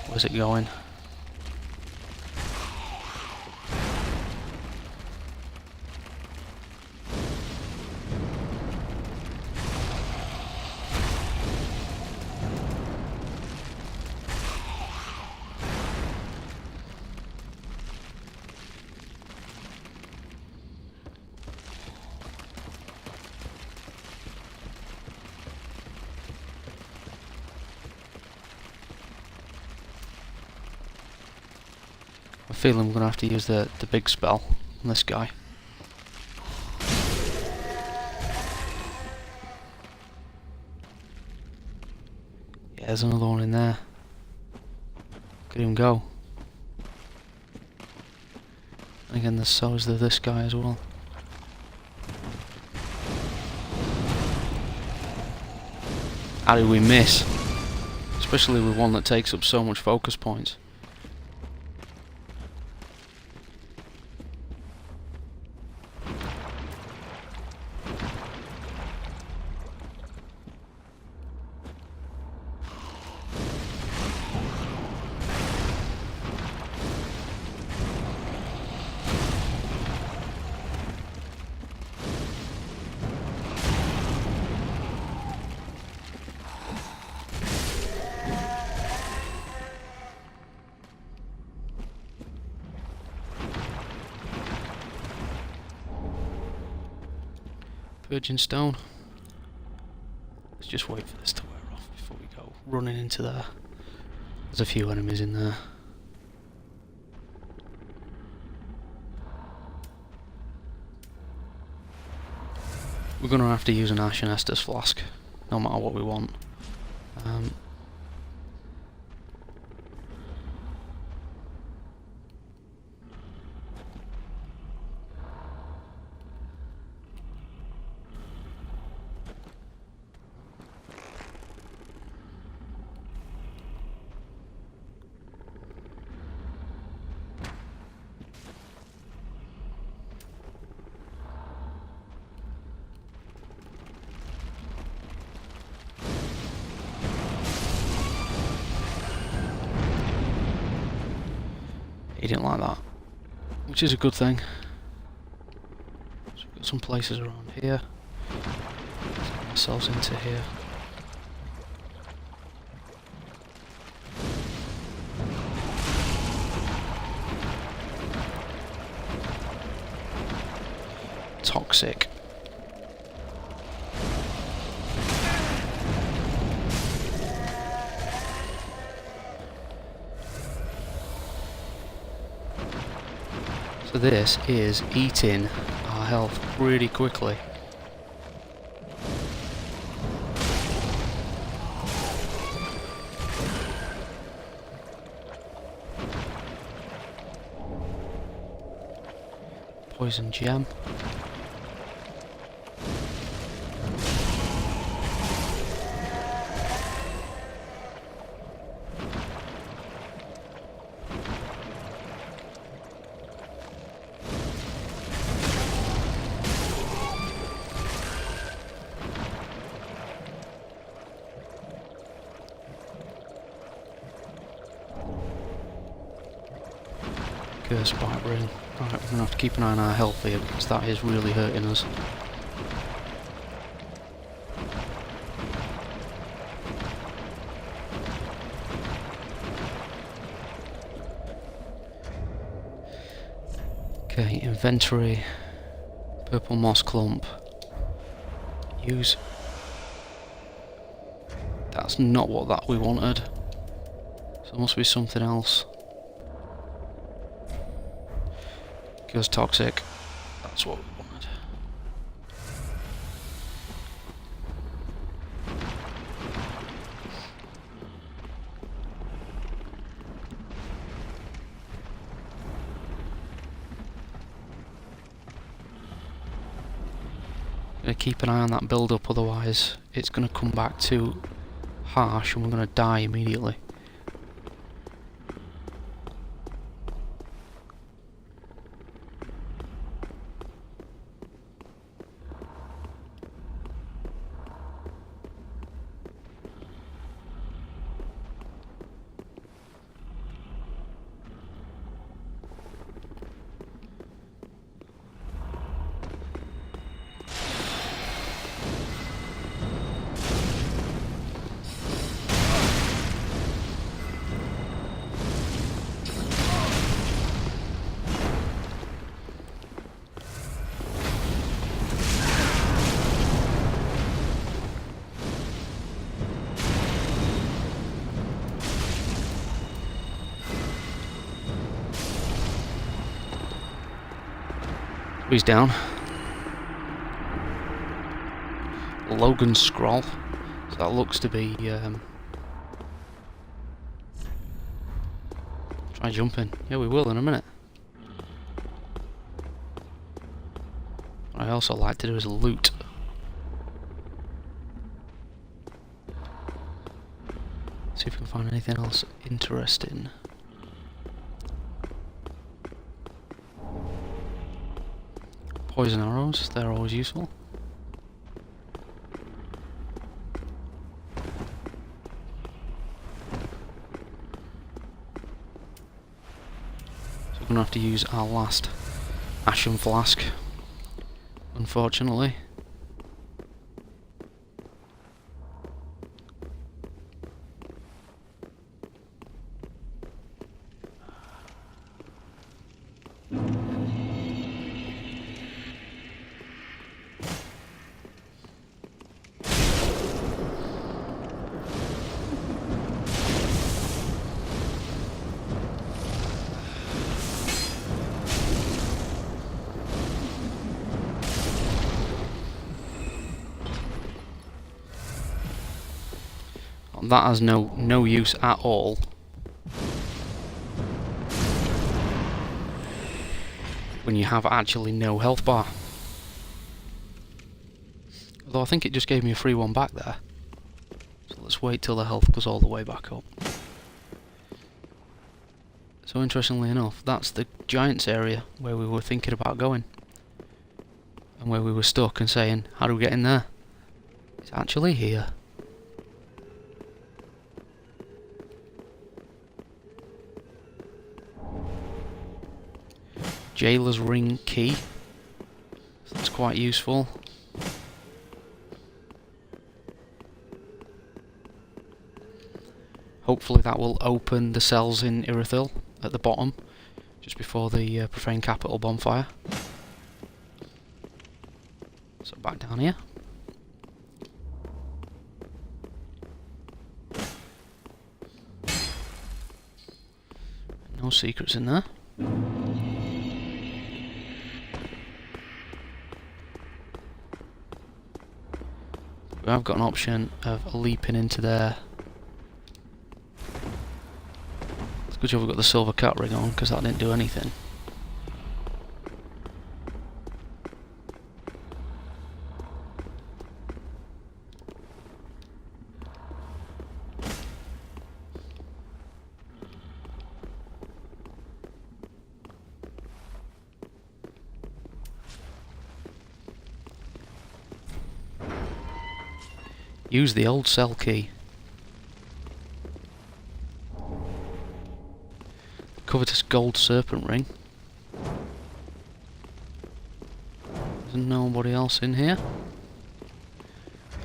Where's it going? I feel I'm going to have to use the big spell on this guy. Yeah, there's another one in there. Look at him go. And again, so is this guy as well. How did we miss? Especially with one that takes up so much focus points. Virgin stone. Let's just wait for this to wear off before we go running into there. There's a few enemies in there. We're going to have to use an Ash and Estus flask, no matter what we want. He didn't like that, which is a good thing. So we've got some places around here. Let's get ourselves into here. Toxic. So this is eating our health pretty quickly. Poison gem. Curse bite ring. Alright, we're going to have to keep an eye on our health here because that is really hurting us. Okay, inventory. Purple moss clump. Use. That's not what that we wanted. So it must be something else. Goes toxic. That's what we wanted. Gonna keep an eye on that build up, otherwise it's gonna come back too harsh and we're gonna die immediately. He's down. Logan scroll. So that looks to be try jumping. Yeah, we will in a minute. What I also like to do is loot. See if we can find anything else interesting. Poison arrows, they're always useful. So we're gonna have to use our last ashen flask, unfortunately. That has no use at all. When you have actually no health bar. Although I think it just gave me a free one back there. So let's wait till the health goes all the way back up. So interestingly enough, that's the Giants area where we were thinking about going. And where we were stuck and saying, how do we get in there? It's actually here. Jailer's ring key. So that's quite useful. Hopefully that will open the cells in Irithyll at the bottom, just before the Profane Capital bonfire. So back down here. No secrets in there. We have got an option of leaping into there. It's a good job we've got the silver cat ring on, because that didn't do anything. Use the old cell key. Covetous gold serpent ring. There's nobody else in here.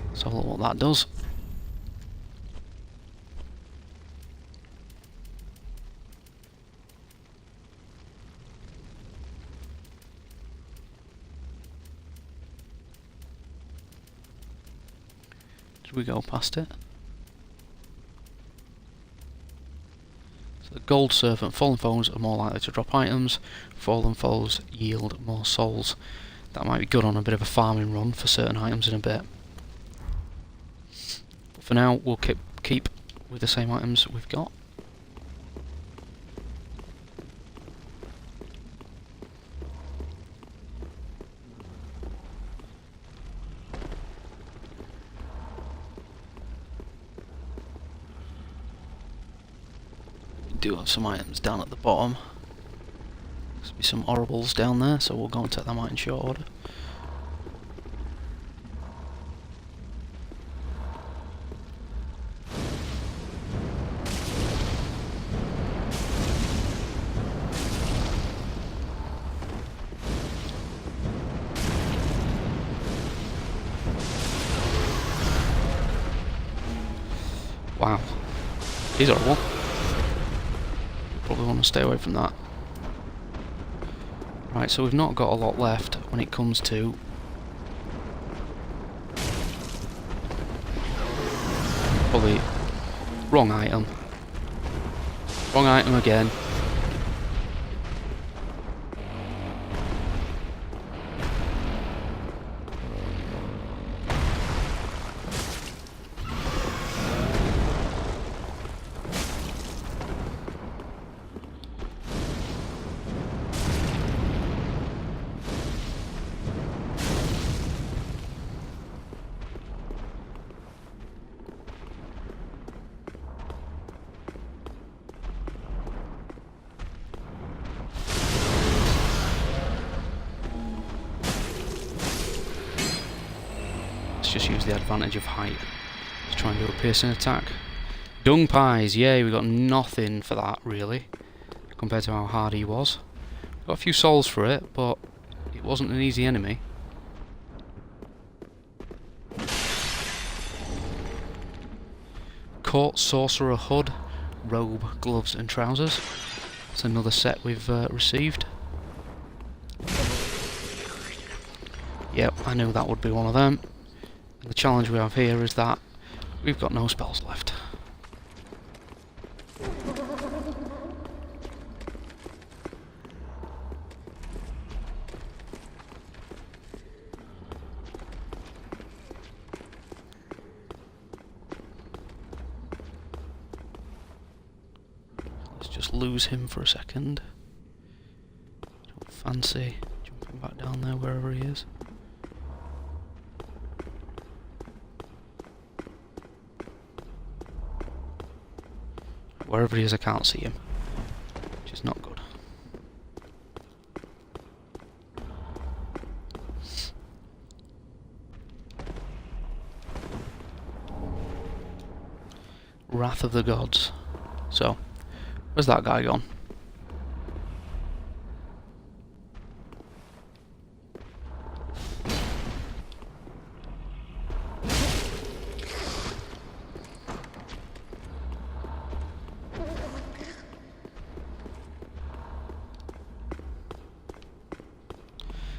Let's have a look what that does. We go past it. So the gold serpent, fallen foes are more likely to drop items, fallen foes yield more souls. That might be good on a bit of a farming run for certain items in a bit. But for now we'll keep with the same items we've got. Do have some items down at the bottom. There's be some orables down there, so we'll go and take them out in short order. Wow, he's horrible. Probably want to stay away from that. Right, so we've not got a lot left when it comes to probably wrong item. Wrong item again. Just use the advantage of height to try and do a piercing attack. Dung pies, yay, we got nothing for that really, compared to how hard he was. Got a few souls for it, but it wasn't an easy enemy. Court Sorcerer Hood, robe, gloves and trousers. That's another set we've received. Yep, I knew that would be one of them. The challenge we have here is that we've got no spells left. Let's just lose him for a second. Don't fancy jumping back down there wherever he is. Wherever he is, I can't see him, which is not good. Wrath of the Gods. So, where's that guy gone?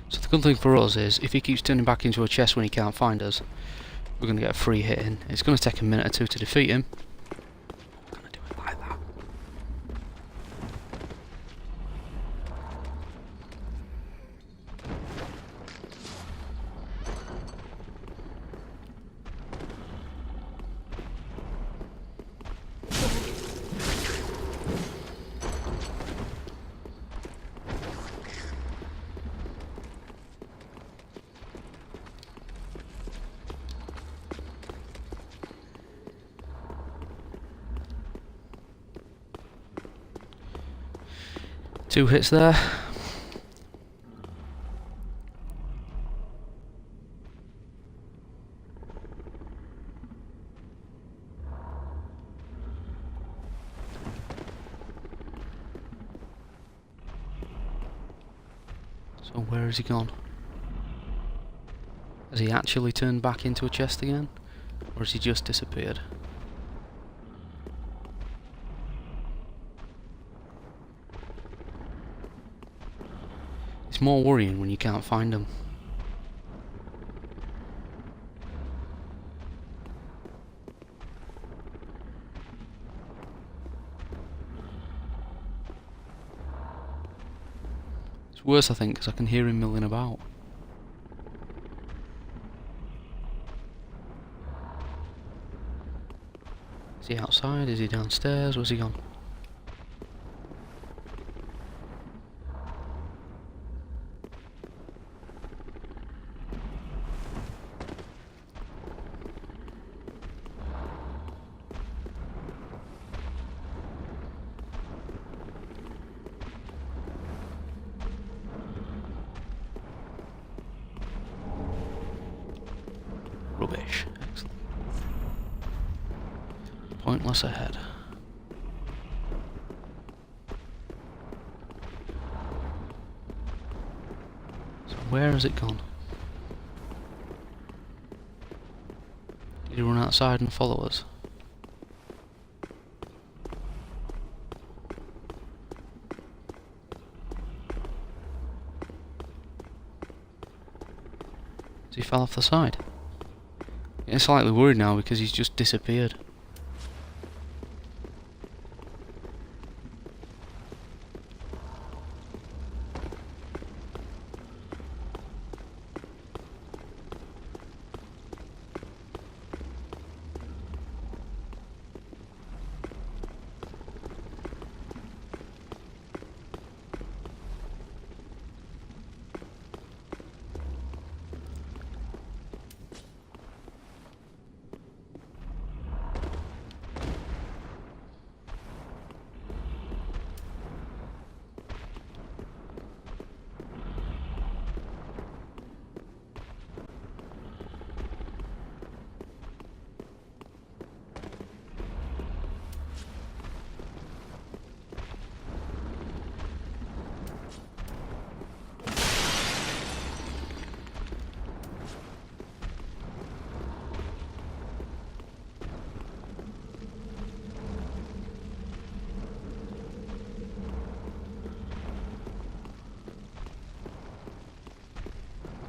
So the good thing for us is, if he keeps turning back into a chest when he can't find us, we're going to get a free hit in. It's going to take a minute or two to defeat him. I'm going to do it like that. 2 hits there. So where has he gone? Has he actually turned back into a chest again? Or has he just disappeared? It's more worrying when you can't find them. It's worse, I think, because I can hear him milling about. Is he outside? Is he downstairs? Where's he gone? Rubbish. Excellent. Pointless ahead. So where has it gone? Did he run outside and follow us? He fell off the side. Getting slightly worried now because he's just disappeared.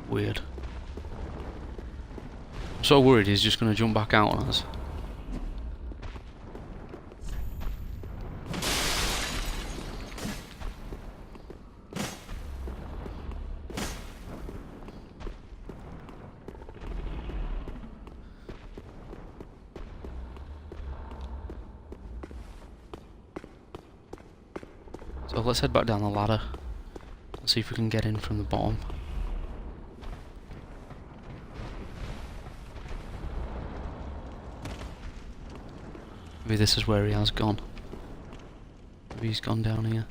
Weird. I'm so worried he's just going to jump back out on us. So let's head back down the ladder and see if we can get in from the bottom. Maybe this is where he has gone. Maybe he's gone down here.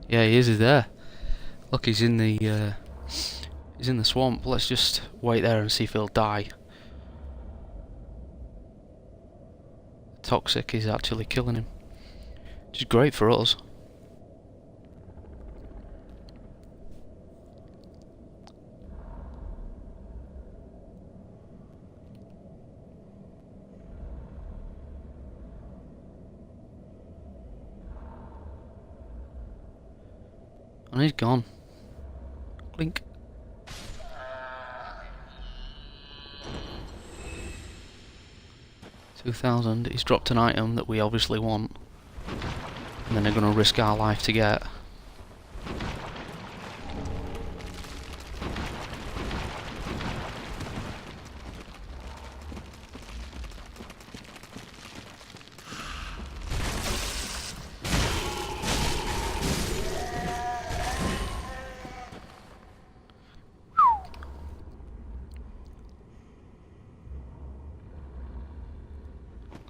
Yeah, he is. He's there. Look, he's in the swamp. Let's just wait there and see if he'll die. Toxic is actually killing him, which is great for us. And he's gone. Blink. $2,000. He's dropped an item that we obviously want, and then they're going to risk our life to get.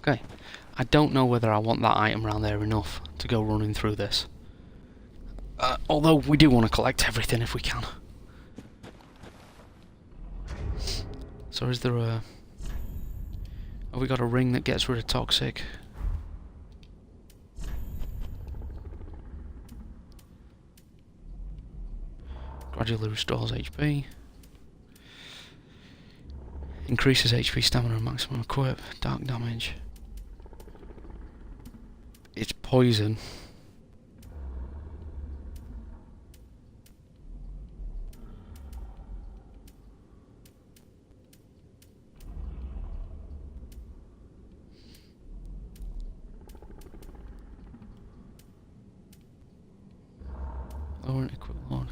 Okay. I don't know whether I want that item around there enough to go running through this. Although we do want to collect everything if we can. So is there a... Have we got a ring that gets rid of toxic? Gradually restores HP. Increases HP, stamina and maximum equip. Dark damage. It's poison. Lower and equip load.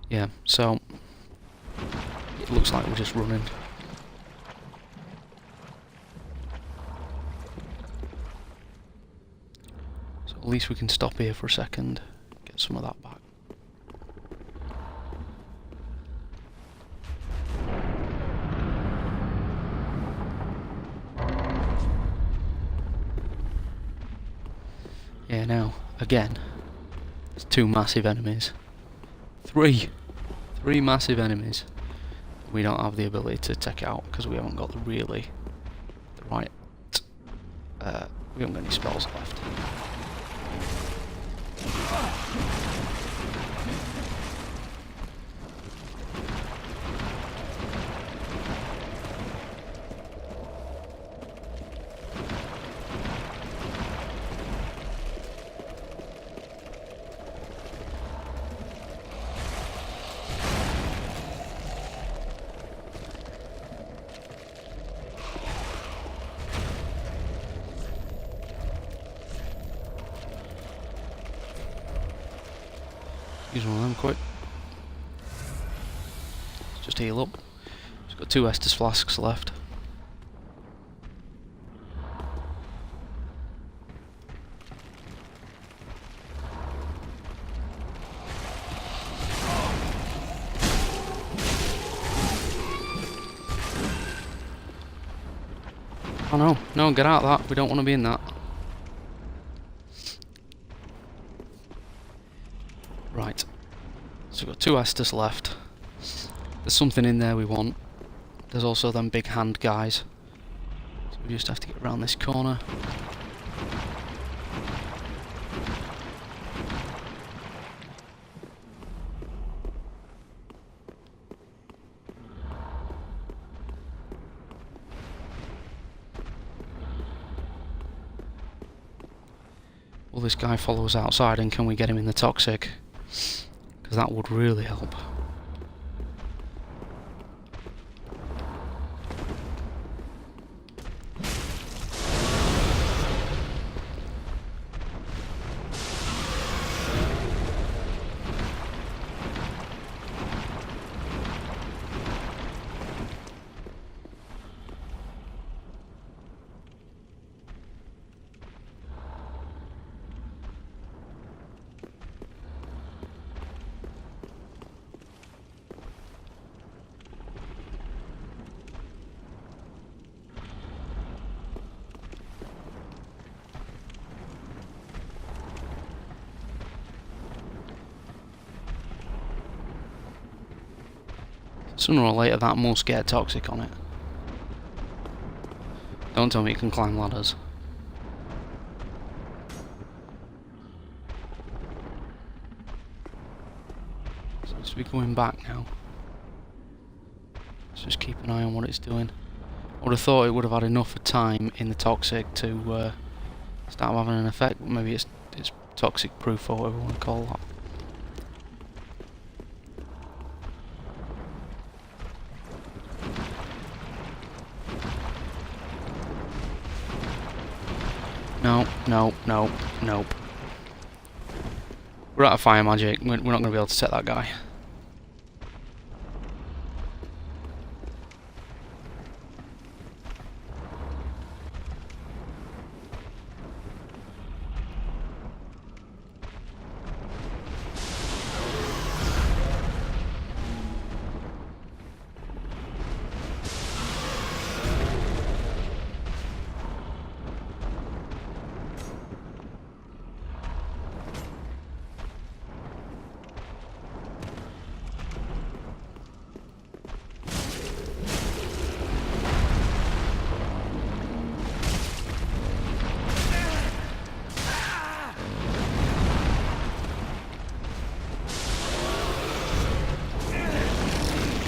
Yeah, so it looks like we're just running. So at least we can stop here for a second, get some of that back. Yeah, now, again, it's two massive enemies. Three massive enemies. We don't have the ability to take out because we haven't got the right. We haven't got any spells left. Use one of them quick. Let's just heal up. Just got 2 Estus flasks left. Oh no, no, get out of that. We don't want to be in that. Right. So we've got 2 Estus left. There's something in there we want. There's also them big hand guys. So we just have to get around this corner. Will this guy follow us outside and can we get him in the toxic? Because that would really help. Sooner or later that must get toxic on it. Don't tell me it can climb ladders. Seems to be going back now. Let's just keep an eye on what it's doing. I would have thought it would have had enough time in the toxic to start having an effect, but maybe it's toxic proof or whatever you want to call that. Nope. We're out of fire magic. We're not going to be able to set that guy.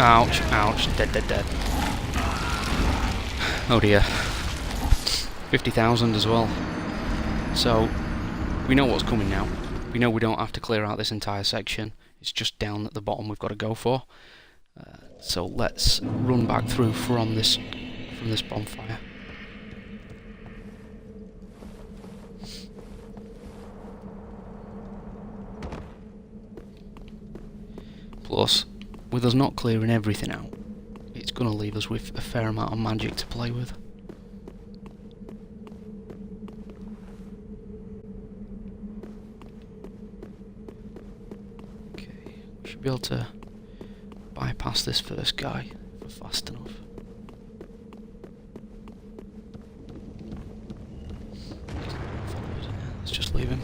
Ouch, ouch, dead, dead, dead. Oh dear. 50,000 as well. So, we know what's coming now. We know we don't have to clear out this entire section. It's just down at the bottom we've got to go for. So let's run back through from this bonfire. Plus, with us not clearing everything out, it's going to leave us with a fair amount of magic to play with. Okay, we should be able to bypass this first guy if we're fast enough. Let's just leave him.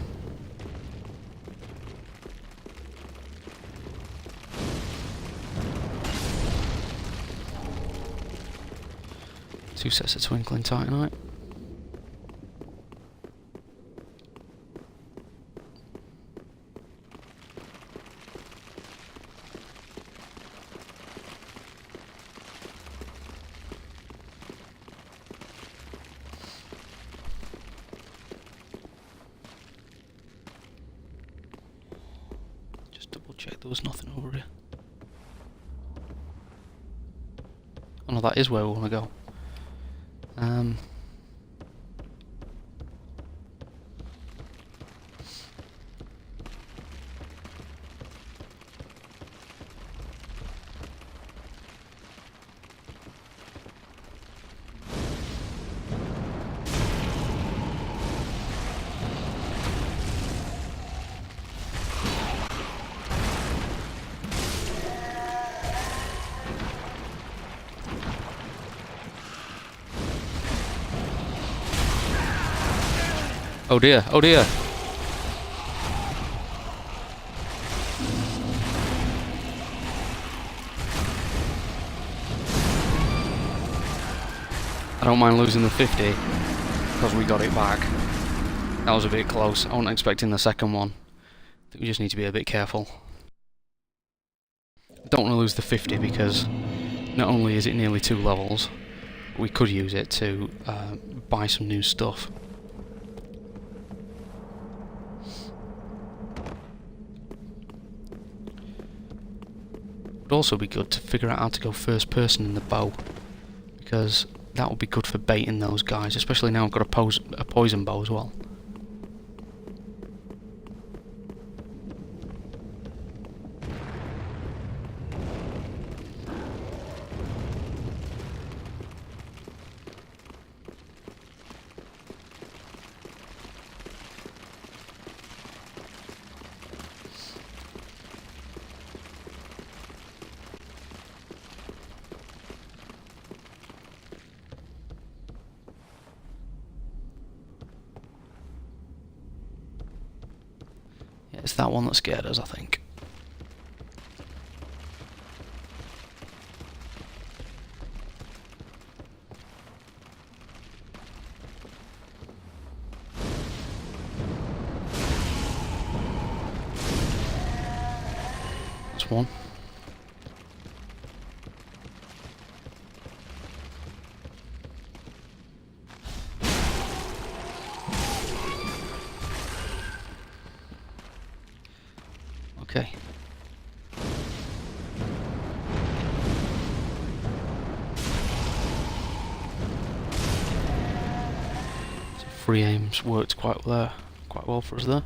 Two sets of twinkling titanite. Just double check there was nothing over here. Oh no, that is where we want to go. Oh dear, oh dear. I don't mind losing the 50 because we got it back. That was a bit close. I wasn't expecting the second one. I think we just need to be a bit careful. I don't want to lose the 50 because not only is it nearly 2 levels, but we could use it to buy some new stuff. Would also be good to figure out how to go first person in the bow, because that would be good for baiting those guys, especially now I've got a poison bow as well. It's that one that scared us, I think. That's one. Okay. So free aims worked quite well for us there.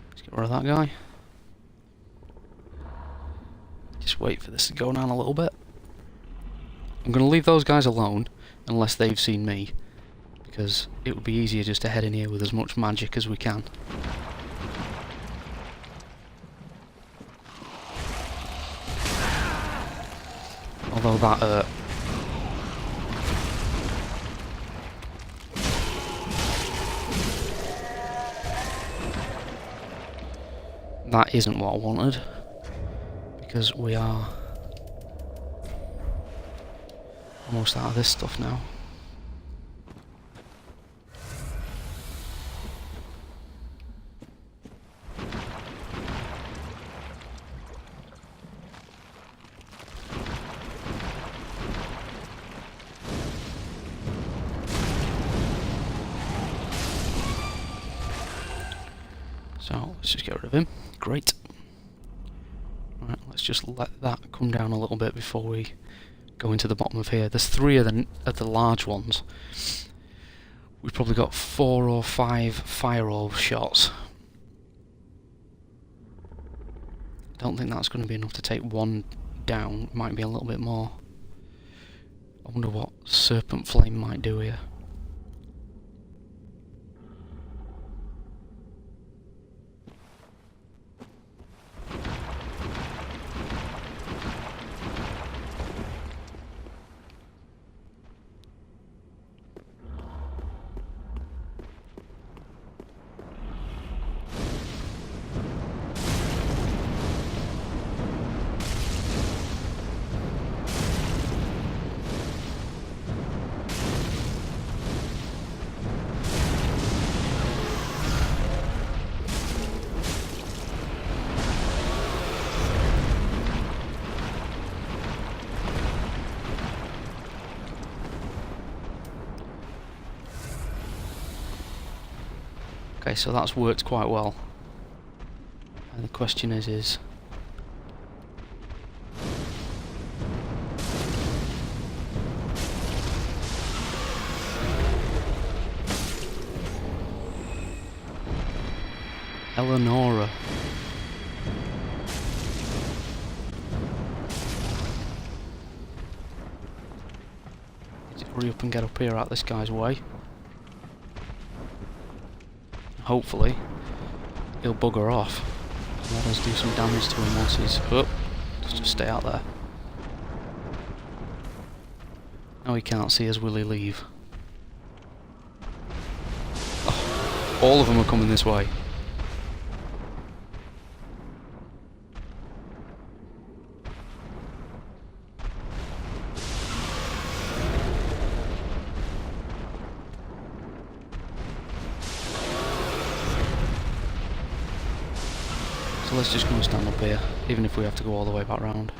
Let's get rid of that guy. Just wait for this to go down a little bit. I'm going to leave those guys alone unless they've seen me, because it would be easier just to head in here with as much magic as we can. Although that hurt. That isn't what I wanted, because we are almost out of this stuff now. So let's just get rid of him. Great. Right, let's just let that come down a little bit before we go into the bottom of here. There's 3 of the large ones. We've probably got 4 or 5 fire orb shots. I don't think that's going to be enough to take one down. Might be a little bit more. I wonder what Serpent Flame might do here. Okay, so that's worked quite well. And the question is... Eleonora. Hurry up and get up here out this guy's way. Hopefully, he'll bugger off and let us do some damage to him once he's up. Just stay out there. Now he can't see us, will he leave? Oh, all of them are coming this way. So let's just go and stand up here, even if we have to go all the way back round.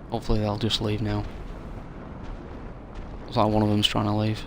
Hopefully they'll just leave now. Looks like one of them's trying to leave.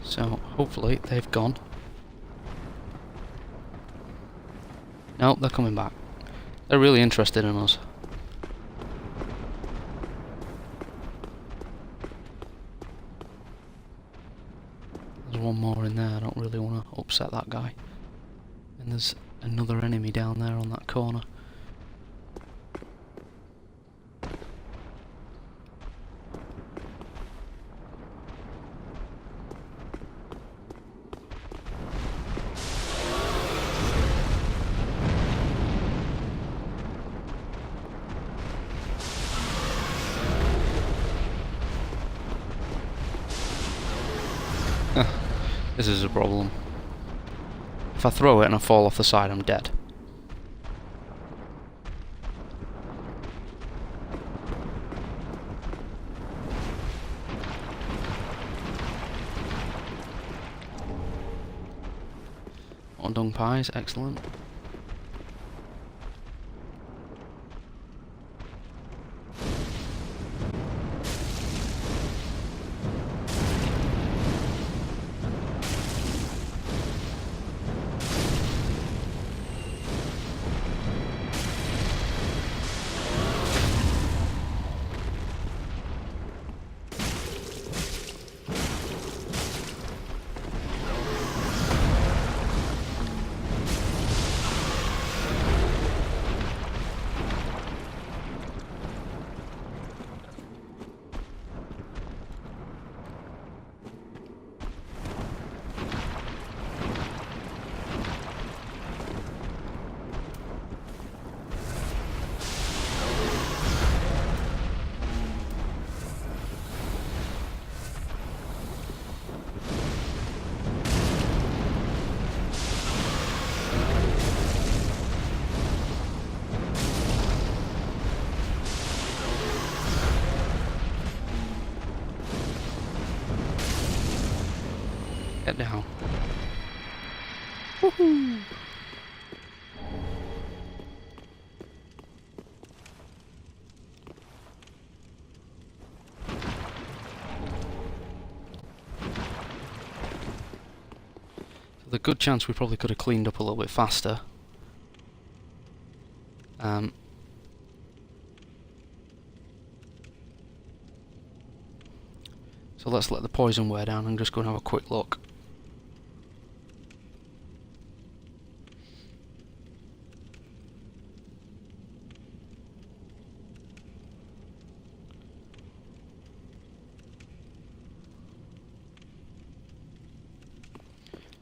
So, hopefully, they've gone. No, they're coming back. They're really interested in us. There's one more in there, I don't really want to upset that guy. And there's another enemy down there on that corner. This is a problem. If I throw it and I fall off the side, I'm dead. More dung pies, excellent. Get down. Woohoo! So the good chance we probably could have cleaned up a little bit faster. So let's let the poison wear down and just go and have a quick look.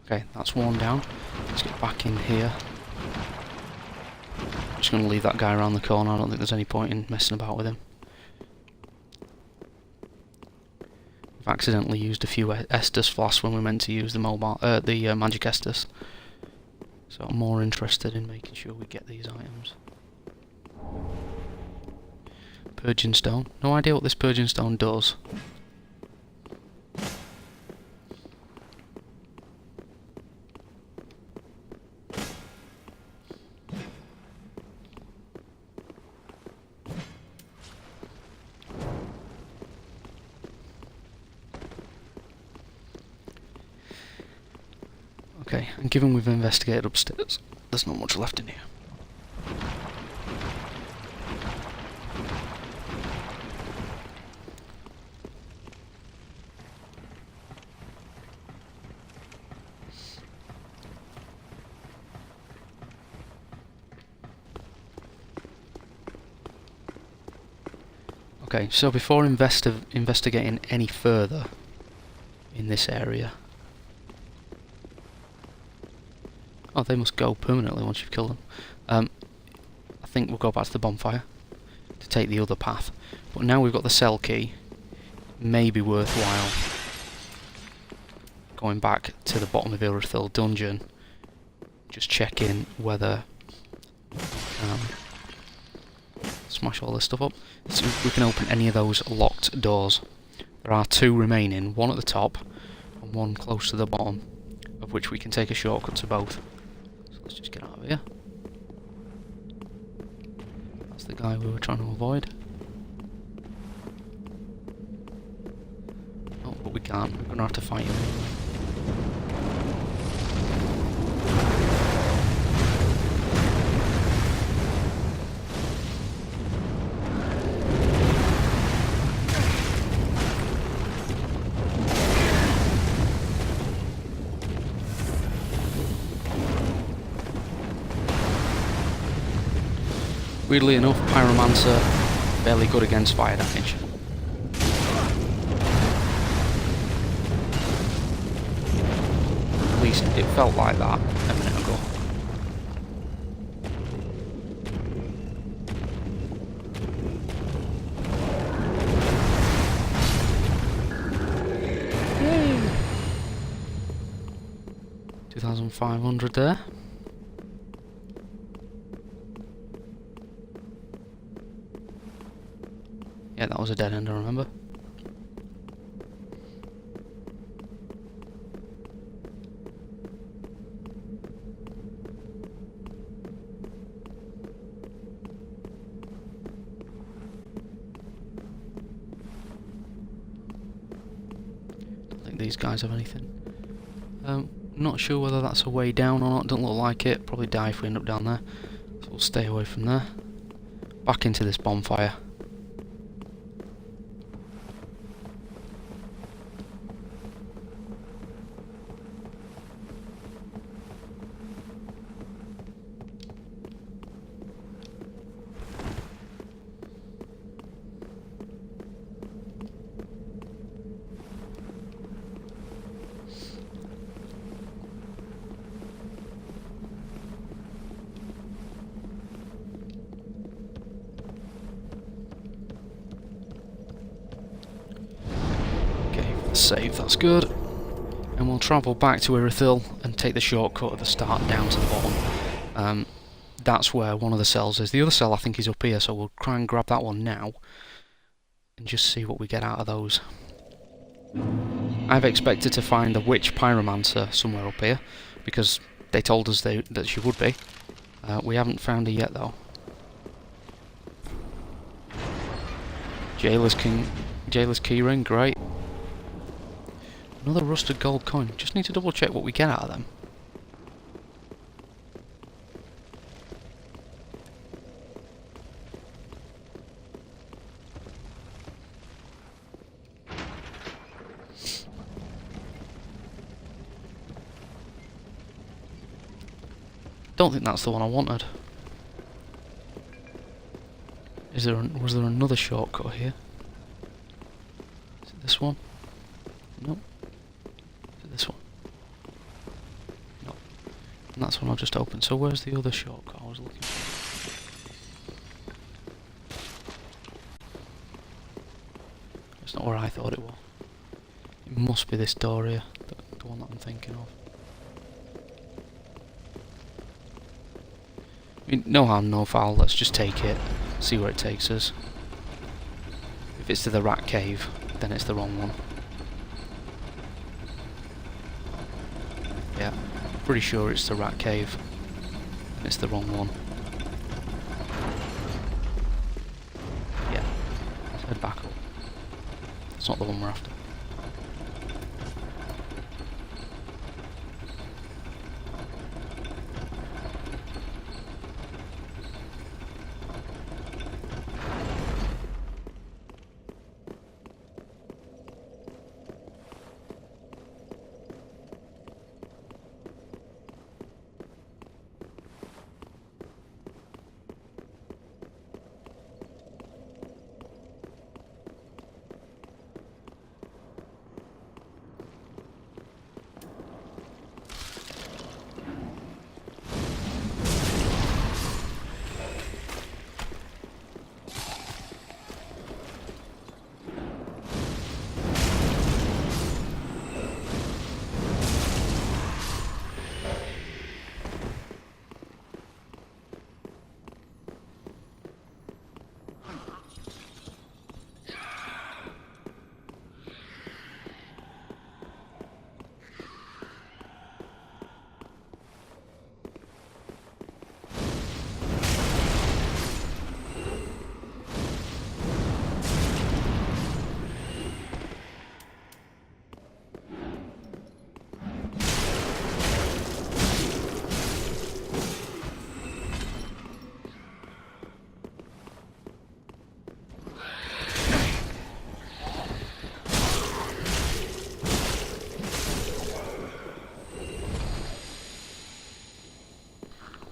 Okay, that's one down. Let's get back in here. I'm just going to leave that guy around the corner. I don't think there's any point in messing about with him. I've accidentally used a few Estus flasks when we meant to use the magic Estus. So I'm more interested in making sure we get these items. Purging Stone. No idea what this Purging Stone does. Okay, and given we've investigated upstairs, there's not much left in here. Okay, so before investigating any further in this area... Oh, they must go permanently once you've killed them. I think we'll go back to the bonfire to take the other path. But now we've got the cell key, maybe worthwhile going back to the bottom of Irithyll dungeon, just check in whether smash all this stuff up. See if we can open any of those locked doors. There are two remaining, one at the top and one close to the bottom, of which we can take a shortcut to both. So let's just get out of here. That's the guy we were trying to avoid. Oh, but we can't. We're going to have to fight him anyway. Weirdly enough, Pyromancer fairly good against fire damage. At least it felt like that a minute ago. Yay! 2,500 there. Yeah, that was a dead end, I remember. Don't think these guys have anything. Not sure whether that's a way down or not, doesn't look like it. Probably die if we end up down there. So we'll stay away from there. Back into this bonfire. Save, that's good. And we'll travel back to Irithyll and take the shortcut at the start down to the bottom. That's where one of the cells is. The other cell I think is up here, so we'll try and grab that one now and just see what we get out of those. I've expected to find the witch pyromancer somewhere up here, because they told us that she would be. We haven't found her yet though. Jailer's keyring, great. Another rusted gold coin. Just need to double check what we get out of them. Don't think that's the one I wanted. Was there another shortcut here? Is it this one? Nope. Is it this one? Nope. And that's one I've just opened. So where's the other shortcut I was looking for? It's not where I thought it was. It must be this door here, the one that I'm thinking of. I mean, no harm, no foul, let's just take it, see where it takes us. If it's to the rat cave, then it's the wrong one. Yeah, pretty sure it's the rat cave, and it's the wrong one. Yeah, let's head back up. It's not the one we're after.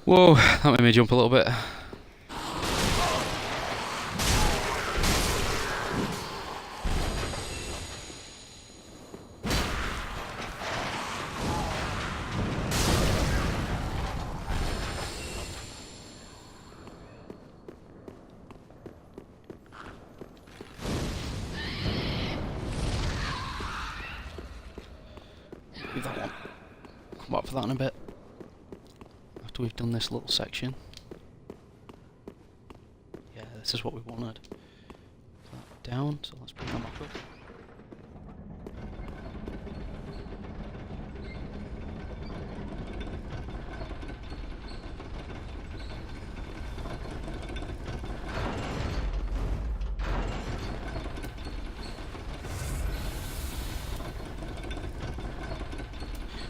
Whoa, that made me jump a little bit. Leave that one. Come back for that in a bit. After we've done this little section. Yeah, this is what we wanted. That down, so let's bring that back up.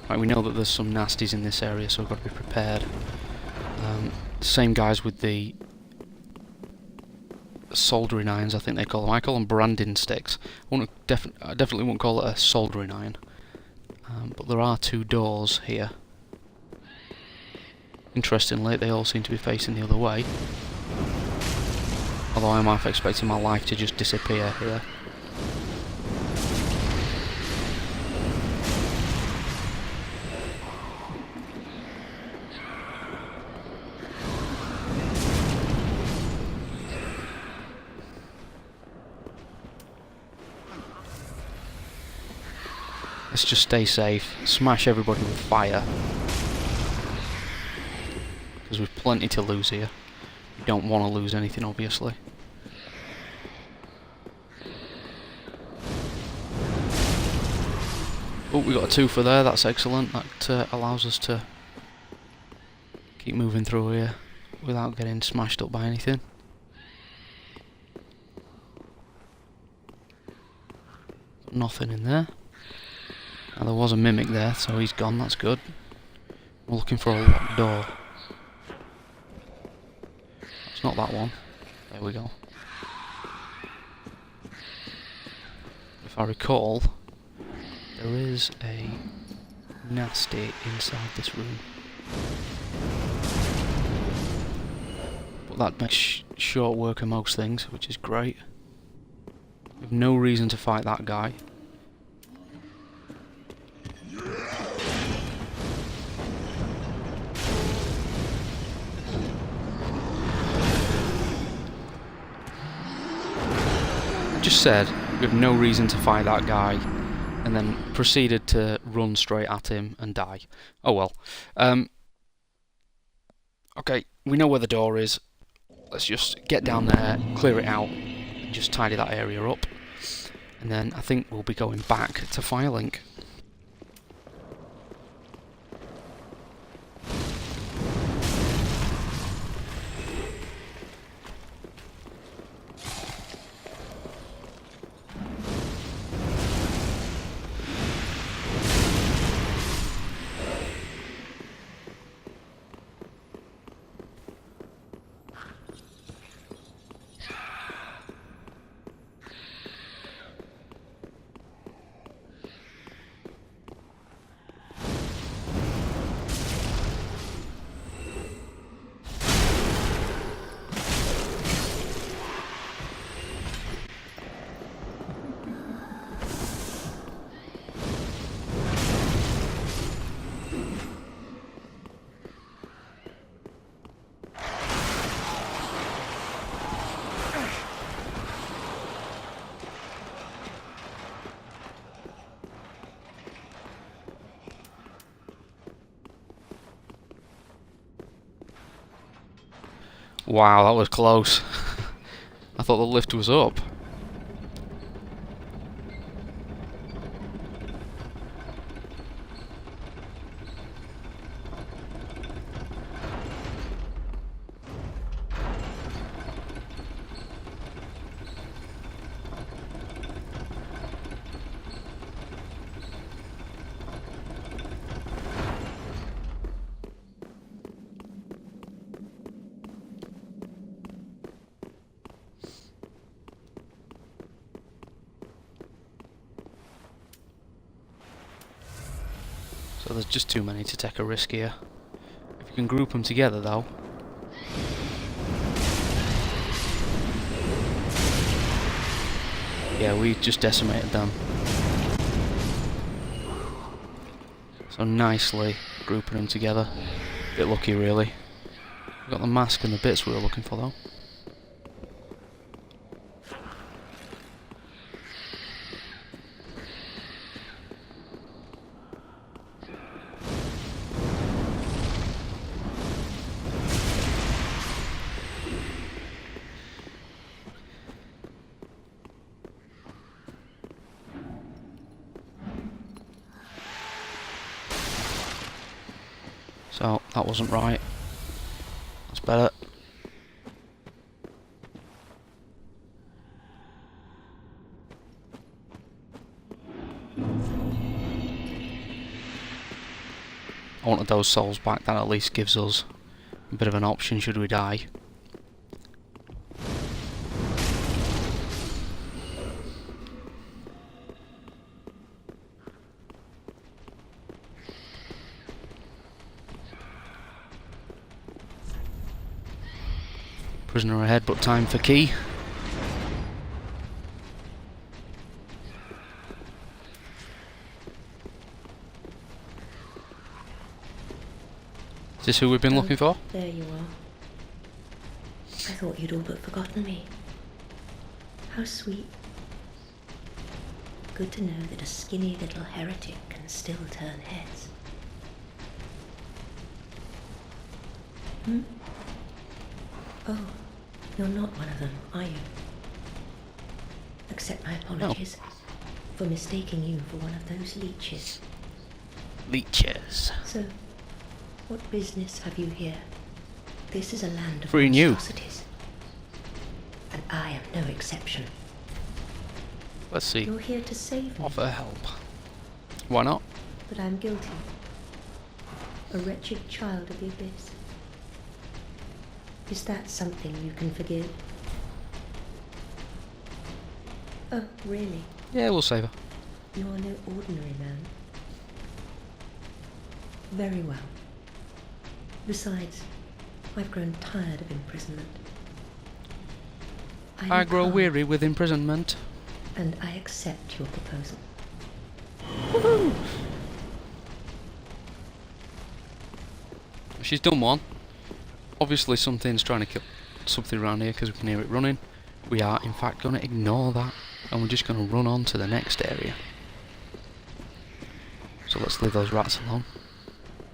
Right, we know that there's some nasties in this area, so we've got to be prepared. Same guys with the soldering irons, I think they call them. I call them branding sticks. I definitely won't call it a soldering iron. But there are two doors here. Interestingly, they all seem to be facing the other way. Although I'm half expecting my life to just disappear here. Let's just stay safe, smash everybody with fire. Because we've plenty to lose here. We don't want to lose anything, obviously. Oh, we got a 2 for there, that's excellent. That allows us to keep moving through here without getting smashed up by anything. Nothing in there. Now there was a mimic there, so he's gone, that's good. We're looking for a locked door. It's not that one. There we go. If I recall, there is a nasty inside this room. But that makes short work of most things, which is great. We have no reason to fight that guy. I just said we have no reason to fight that guy, and then proceeded to run straight at him and die. Oh well. Okay, we know where the door is. Let's just get down there, clear it out, and just tidy that area up. And then I think we'll be going back to Firelink. Wow, that was close. I thought the lift was up. So there's just too many to take a risk here. If you can group them together though. Yeah, we just decimated them. So nicely grouping them together. Bit lucky really. We got the mask and the bits we were looking for though. So, that wasn't right. That's better. I wanted those souls back, that at least gives us a bit of an option should we die. Prisoner ahead, but time for key. Is this who we've been looking for? There you are. I thought you'd all but forgotten me. How sweet. Good to know that a skinny little heretic can still turn heads. Oh, you're not one of them, are you? Accept my apologies. for mistaking you for one of those leeches. Leeches. So, what business have you here? This is a land of Free new. monstrosities. And I am no exception. Let's see. You're here to save me, Offer help. Why not? but I'm guilty. A wretched child of the abyss. Is that something you can forgive? Oh, really? Yeah, we'll save her. You're no ordinary man. Very well. Besides, I've grown tired of imprisonment. I grow calm, weary with imprisonment. and I accept your proposal. Woohoo! She's done one. Obviously something's trying to kill something around here because we can hear it running. We are in fact going to ignore that and we're just going to run on to the next area. So let's leave those rats alone.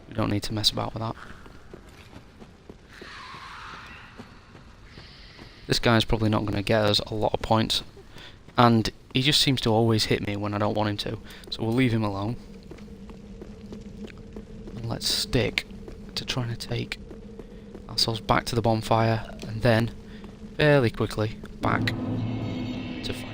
We don't need to mess about with that. This guy's probably not going to get us a lot of points, and he just seems to always hit me when I don't want him to, so we'll leave him alone. And let's stick to trying to take ourselves back to the bonfire, and then, fairly quickly, back to fight.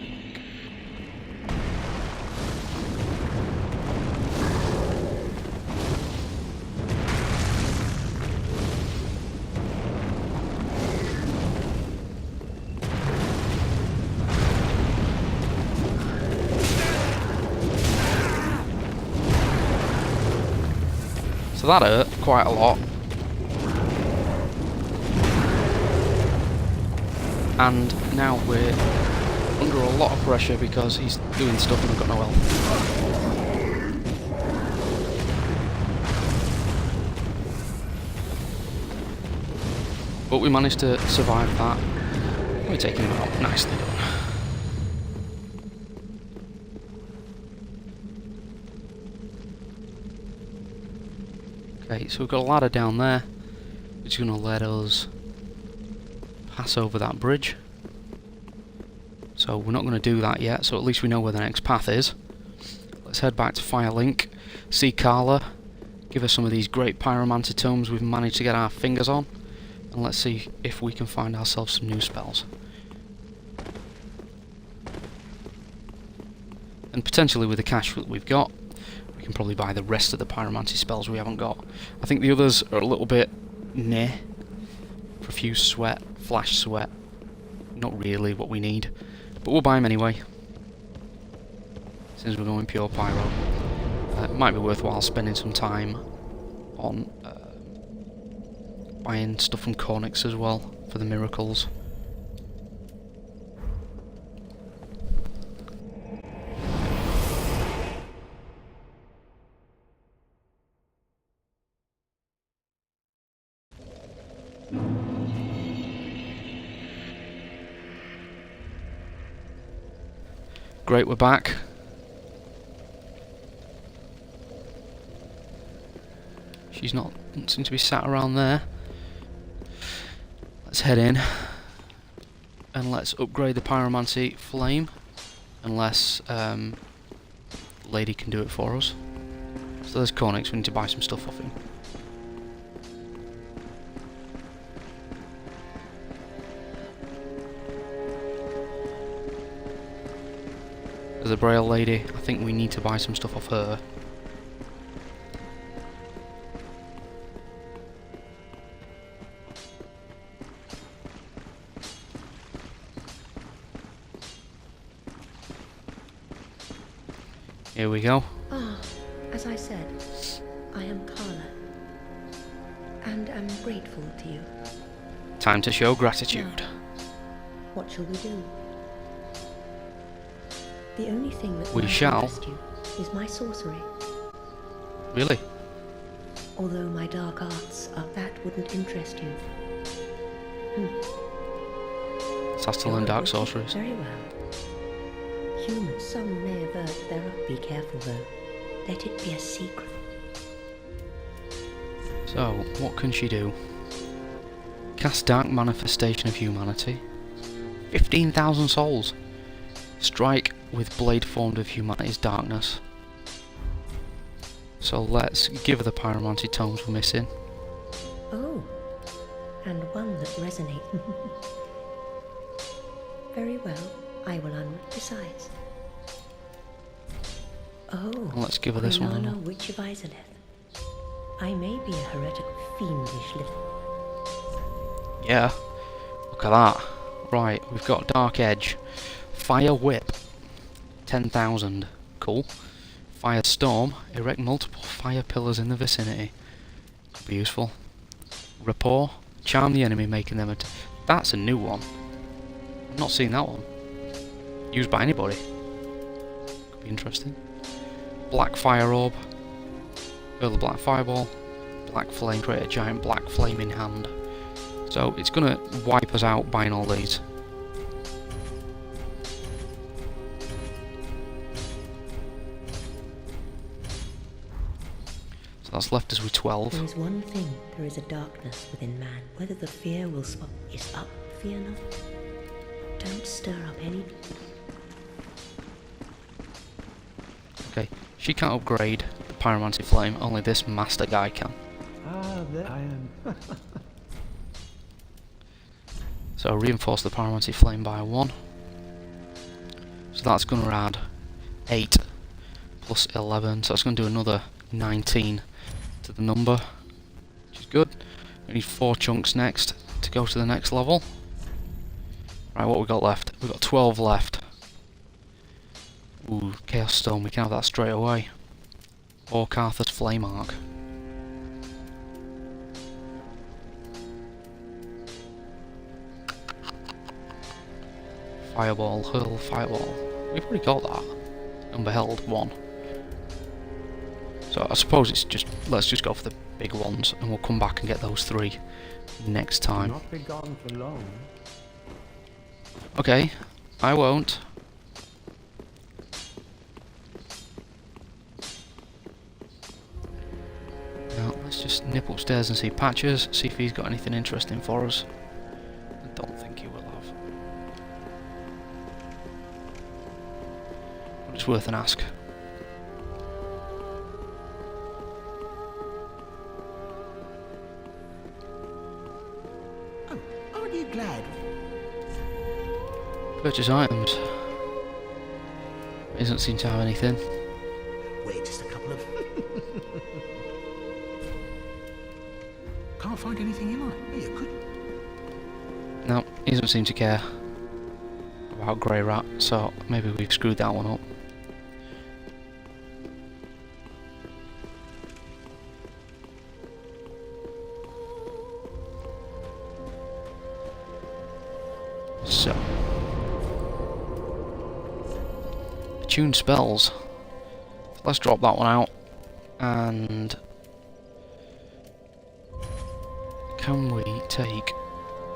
So that hurt quite a lot. And now we're under a lot of pressure because he's doing stuff and we've got no health. But we managed to survive that. We're taking him out. Nicely done. Okay, so we've got a ladder down there, which is going to let us pass over that bridge. So we're not going to do that yet, so at least we know where the next path is. Let's head back to Firelink, see Carla, give her some of these great pyromancer tomes we've managed to get our fingers on, and let's see if we can find ourselves some new spells. And potentially with the cash that we've got, we can probably buy the rest of the pyromancy spells we haven't got. I think the others are a little bit meh. Profuse sweat, flash sweat, not really what we need. But we'll buy them anyway, since we're going pure pyro. It might be worthwhile spending some time on buying stuff from Cornix as well, for the miracles. Great, we're back. She's not, doesn't seem to be sat around there. Let's head in and let's upgrade the pyromancy flame, unless the lady can do it for us. So there's Cornix, we need to buy some stuff off him. There's a Braille lady, I think we need to buy some stuff off her. Here we go. Ah, as I said, I am Carla, and am grateful to you. Time to show gratitude. Now, what shall we do? The only thing that We might shall. interest you is my sorcery. Really? Although my dark arts, that wouldn't interest you. Let's have to learn dark sorceries. Very well. Humans, some may avert thereof. Be careful though. Let it be a secret. So, what can she do? Cast Dark Manifestation of Humanity. 15,000 souls. Strike with blade formed of humanity's darkness. So let's give her the pyromancy tomes we're missing. Oh, and one that resonates. Very well, I will besides. Oh, And let's give her this one. Quinana, Witch of Izalith. I may be a heretical, fiendish little... Yeah, look at that. Right, we've got Dark Edge. Fire Whip, 10,000. Cool. Fire Storm, erect multiple fire pillars in the vicinity. Could be useful. Rapport, charm the enemy, making them that's a new one. I've not seen that one. Used by anybody. Could be interesting. Black Fire Orb. Hurl the Black Fireball. Black Flame, create a giant black flame in hand. So it's gonna wipe us out buying all these. So that's left us with 12. There is one thing, there is a darkness within man. Whether the fear will spot is up, fear not. Don't stir up any... Okay, she can't upgrade the Pyromancy Flame, only this master guy can. Ah, there I am. So reinforce the Pyromancy Flame by 1. So that's going to add 8 plus 11, so that's going to do another 19 to the number, which is good. We need 4 chunks next to go to the next level. Right, what we got left? We've got 12 left. Ooh, Chaos Stone, we can have that straight away. Or Carthus Flame Arc. Fireball, hurl, fireball. We've already got that. Unbeheld, 1. So I suppose it's just, let's just go for the big ones and we'll come back and get those 3 next time. Not be gone for long. Okay, I won't. Now, let's just nip upstairs and see Patches, see if he's got anything interesting for us. I don't think he will have. But it's worth an ask. Oh, aren't you glad? Purchase items. He doesn't seem to have anything. Wait just a couple of... Can't find anything in there. You could. No, he doesn't seem to care about Grey Rat, so maybe we've screwed that one up. So, Attune spells. Let's drop that one out, and can we take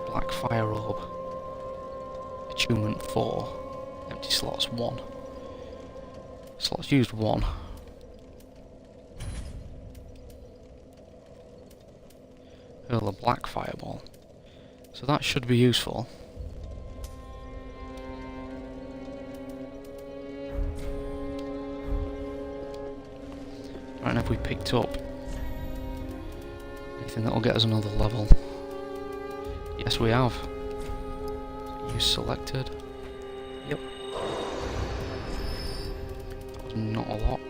Black Fire Orb? Attunement 4. Empty slots 1. Slots used 1. Hurl a Black Fireball. So that should be useful. Right, and have we picked up anything that will get us another level? Yes, we have. Use selected. Yep. That was not a lot.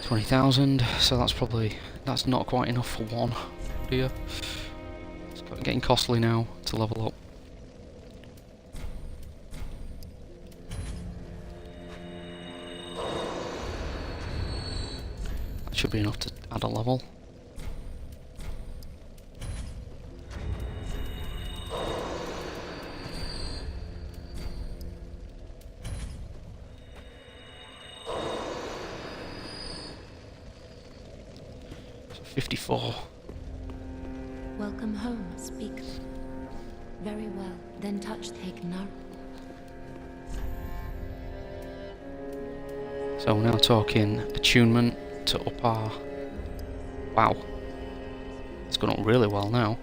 $20,000, so that's not quite enough for one, dear. It's getting costly now to level up. That should be enough to add a level. So 54. Welcome home, speak. Very well, then touch take nar. So we're now talking attunement to up our... Wow. It's gone up really well now.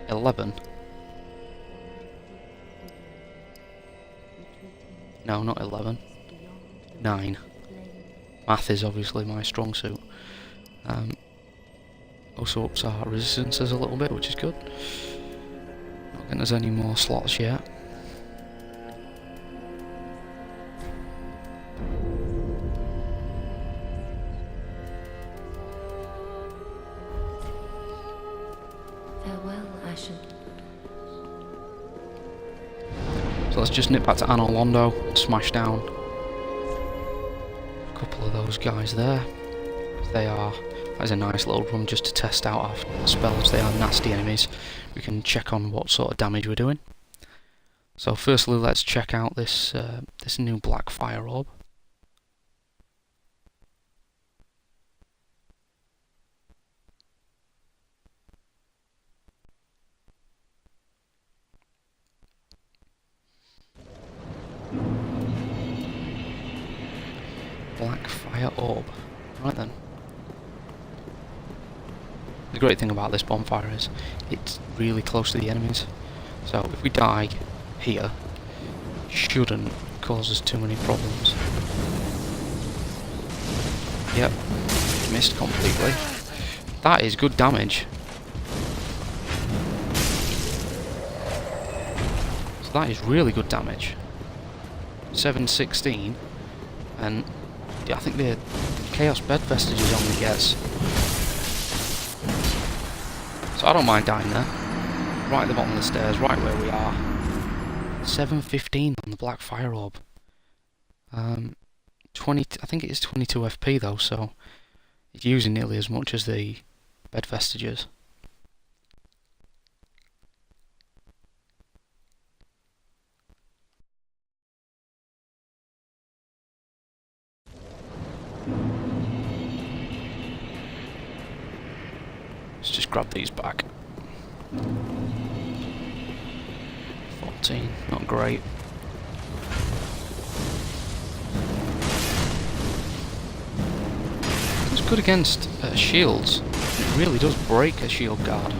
11. No, not 11. 9. Math is obviously my strong suit. Also ups our resistances a little bit, which is good. Not getting us any more slots yet. Farewell, Ashen. So let's just nip back to Anor Londo and smash down a couple of those guys there. That is a nice little run just to test out our spells. They are nasty enemies. We can check on what sort of damage we're doing. So firstly, let's check out this this new black fire orb. Black fire orb. Right then. The great thing about this bonfire is it's really close to the enemies. So if we die here, it shouldn't cause us too many problems. Yep, missed completely. That is good damage. So that is really good damage. 716, and yeah, I think the Chaos Bed Vestiges only gets... So I don't mind dying there. Right at the bottom of the stairs, right where we are. 715 on the Black Fire Orb. 20, I think it is 22 FP though, so it's using nearly as much as the Bed Vestiges. Let's just grab these back. 14, not great. It's good against shields. It really does break a shield guard.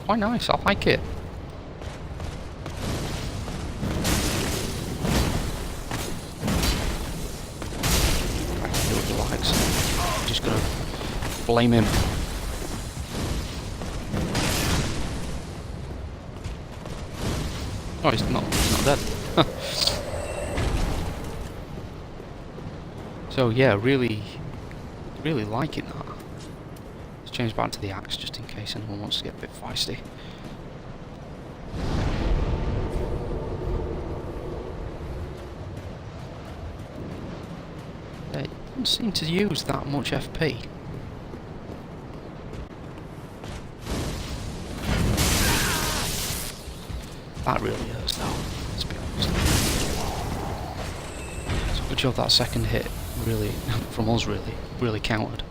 Quite nice, I like it. I'm just gonna blame him. Oh, he's not dead. So yeah, really liking that. Let's change back to the axe just in case anyone wants to get a bit feisty. It doesn't seem to use that much FP. That really hurts though, let's be honest. It's a good job that second hit really, from us really countered.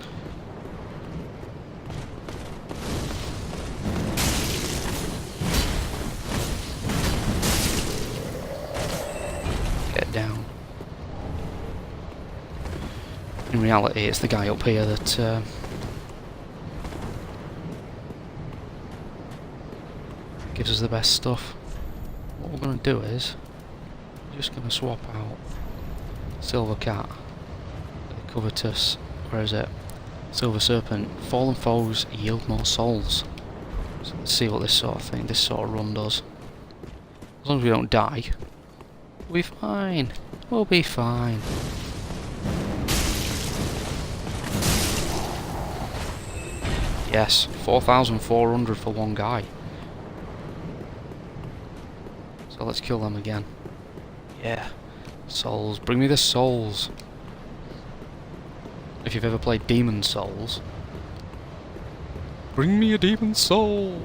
Get down. In reality, it's the guy up here that gives us the best stuff. What we're going to do is, we're just going to swap out Silver Cat, the covetous, where is it? Silver Serpent. Fallen foes yield more souls. So let's see what this sort of run does. As long as we don't die, we'll be fine. We'll be fine. Yes, 4,400 for one guy. So let's kill them again. Yeah. Souls. Bring me the souls. If you've ever played Demon Souls. Bring me a demon soul!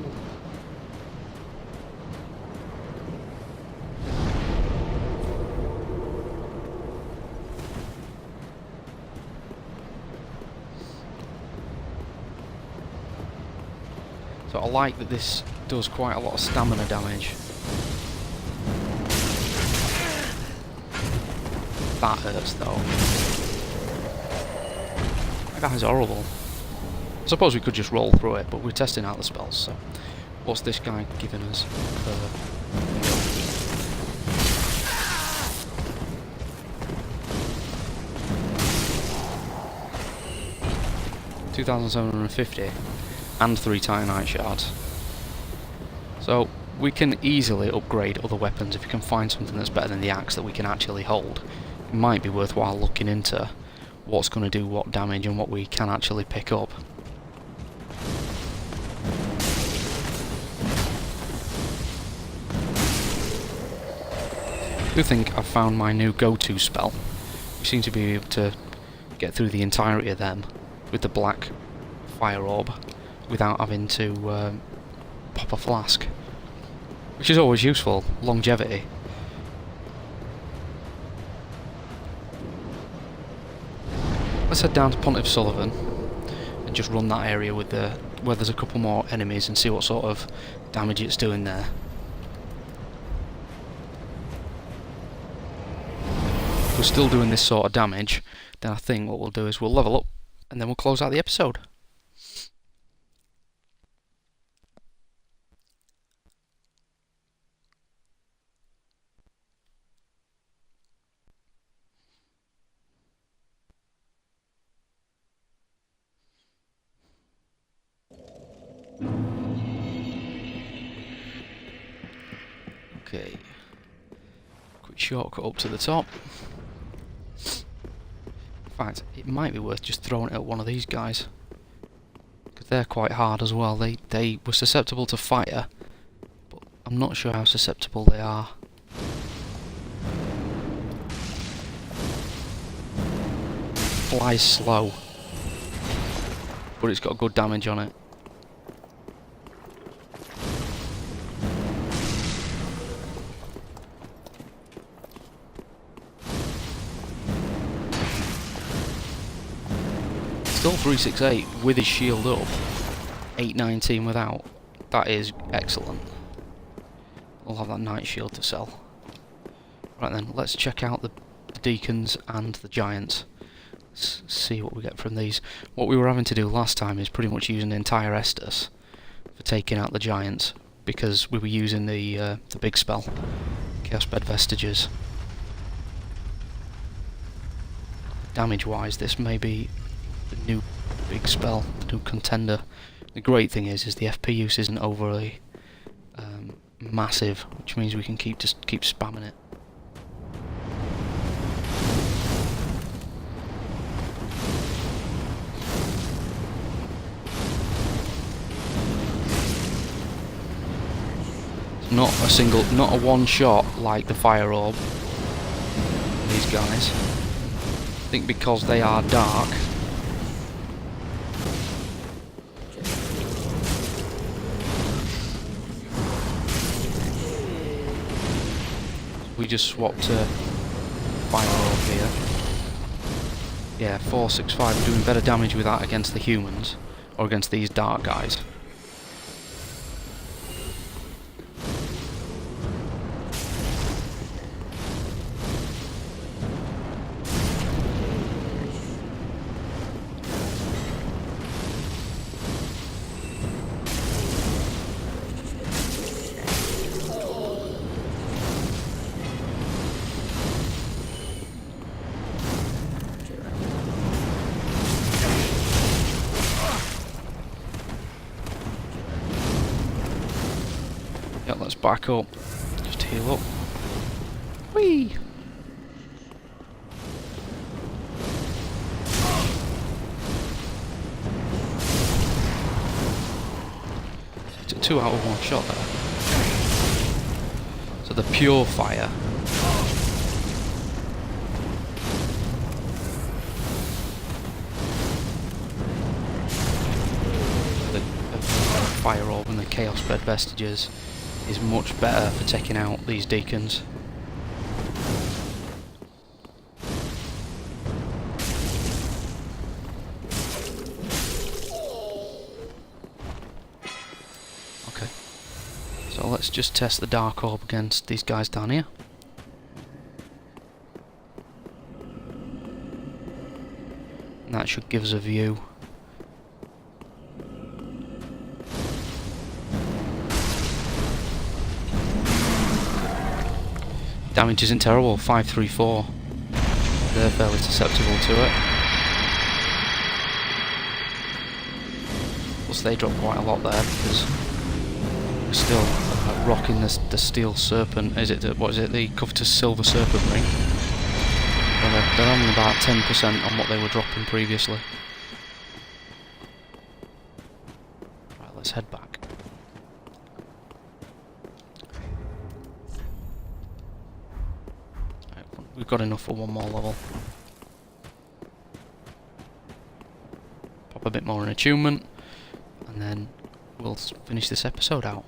So I like that this does quite a lot of stamina damage. That hurts though. That guy's horrible. I suppose we could just roll through it, but we're testing out the spells, so... What's this guy giving us? 2,750 and 3 Titanite shards. So we can easily upgrade other weapons if we can find something that's better than the axe that we can actually hold. It might be worthwhile looking into what's going to do what damage and what we can actually pick up. I do think I've found my new go-to spell. We seem to be able to get through the entirety of them with the black fire orb without having to pop a flask, which is always useful. Longevity. Let's head down to Pontiff Sullivan and just run that area with where there's a couple more enemies and see what sort of damage it's doing there. If we're still doing this sort of damage, then I think what we'll do is we'll level up and then we'll close out the episode. Okay, quick shortcut up to the top. In fact, it might be worth just throwing it at one of these guys, because they're quite hard as well. They were susceptible to fire, but I'm not sure how susceptible they are. Flies slow, but it's got good damage on it. Still 368 with his shield up, 819 without. That is excellent. We'll have that night shield to sell. Right then, let's check out the deacons and the giants. Let's see what we get from these. What we were having to do last time is pretty much use an entire Estus for taking out the giants, because we were using the big spell, Chaos Bed Vestiges. Damage-wise, this may be the new big spell, the new contender. The great thing is the FP use isn't overly massive, which means we can keep spamming it. Not a one shot like the fire orb. These guys, I think because they are dark. We just swapped to fire orb here. Yeah, 465. We're doing better damage with that against the humans, or against these dark guys. Yeah, let's back up. Just heal up. Whee! It's a 2 out of 1 shot there. So the pure fire. The fire orb and the Chaos Bed Vestiges is much better for taking out these deacons. Okay, so let's just test the dark orb against these guys down here. That should give us a view. Damage isn't terrible, 534. They're fairly susceptible to it. Plus they drop quite a lot there because we're still rocking the steel serpent. What is it? The covetous silver serpent ring. Well, they're only about 10% on what they were dropping previously. Right, let's head back. We've got enough for one more level. Pop a bit more in attunement, and then we'll finish this episode out.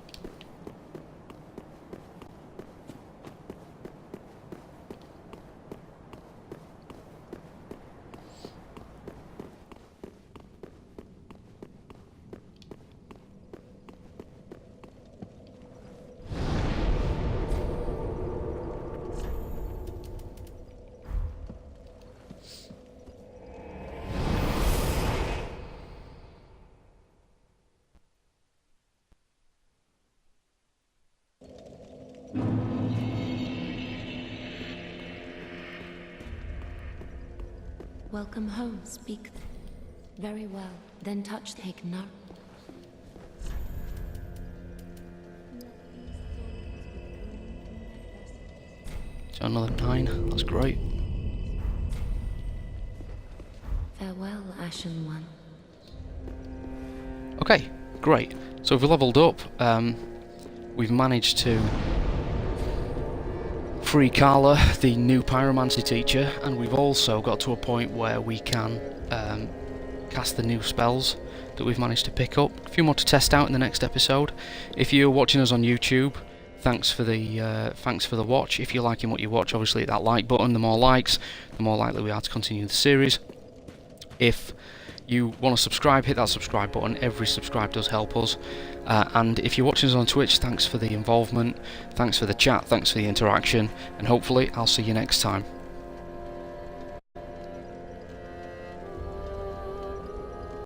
Welcome home, speak. Very well, then touch the no. So another 9, that's great. Farewell, Ashen One. Okay, great. So we've leveled up, we've managed to free Carla, the new pyromancy teacher, and we've also got to a point where we can cast the new spells that we've managed to pick up. A few more to test out in the next episode. If you're watching us on YouTube, thanks for the watch. If you're liking what you watch, obviously hit that like button. The more likes, the more likely we are to continue the series. If you want to subscribe, hit that subscribe button. Every subscribe does help us. And if you're watching us on Twitch, thanks for the involvement, thanks for the chat, thanks for the interaction, and hopefully I'll see you next time.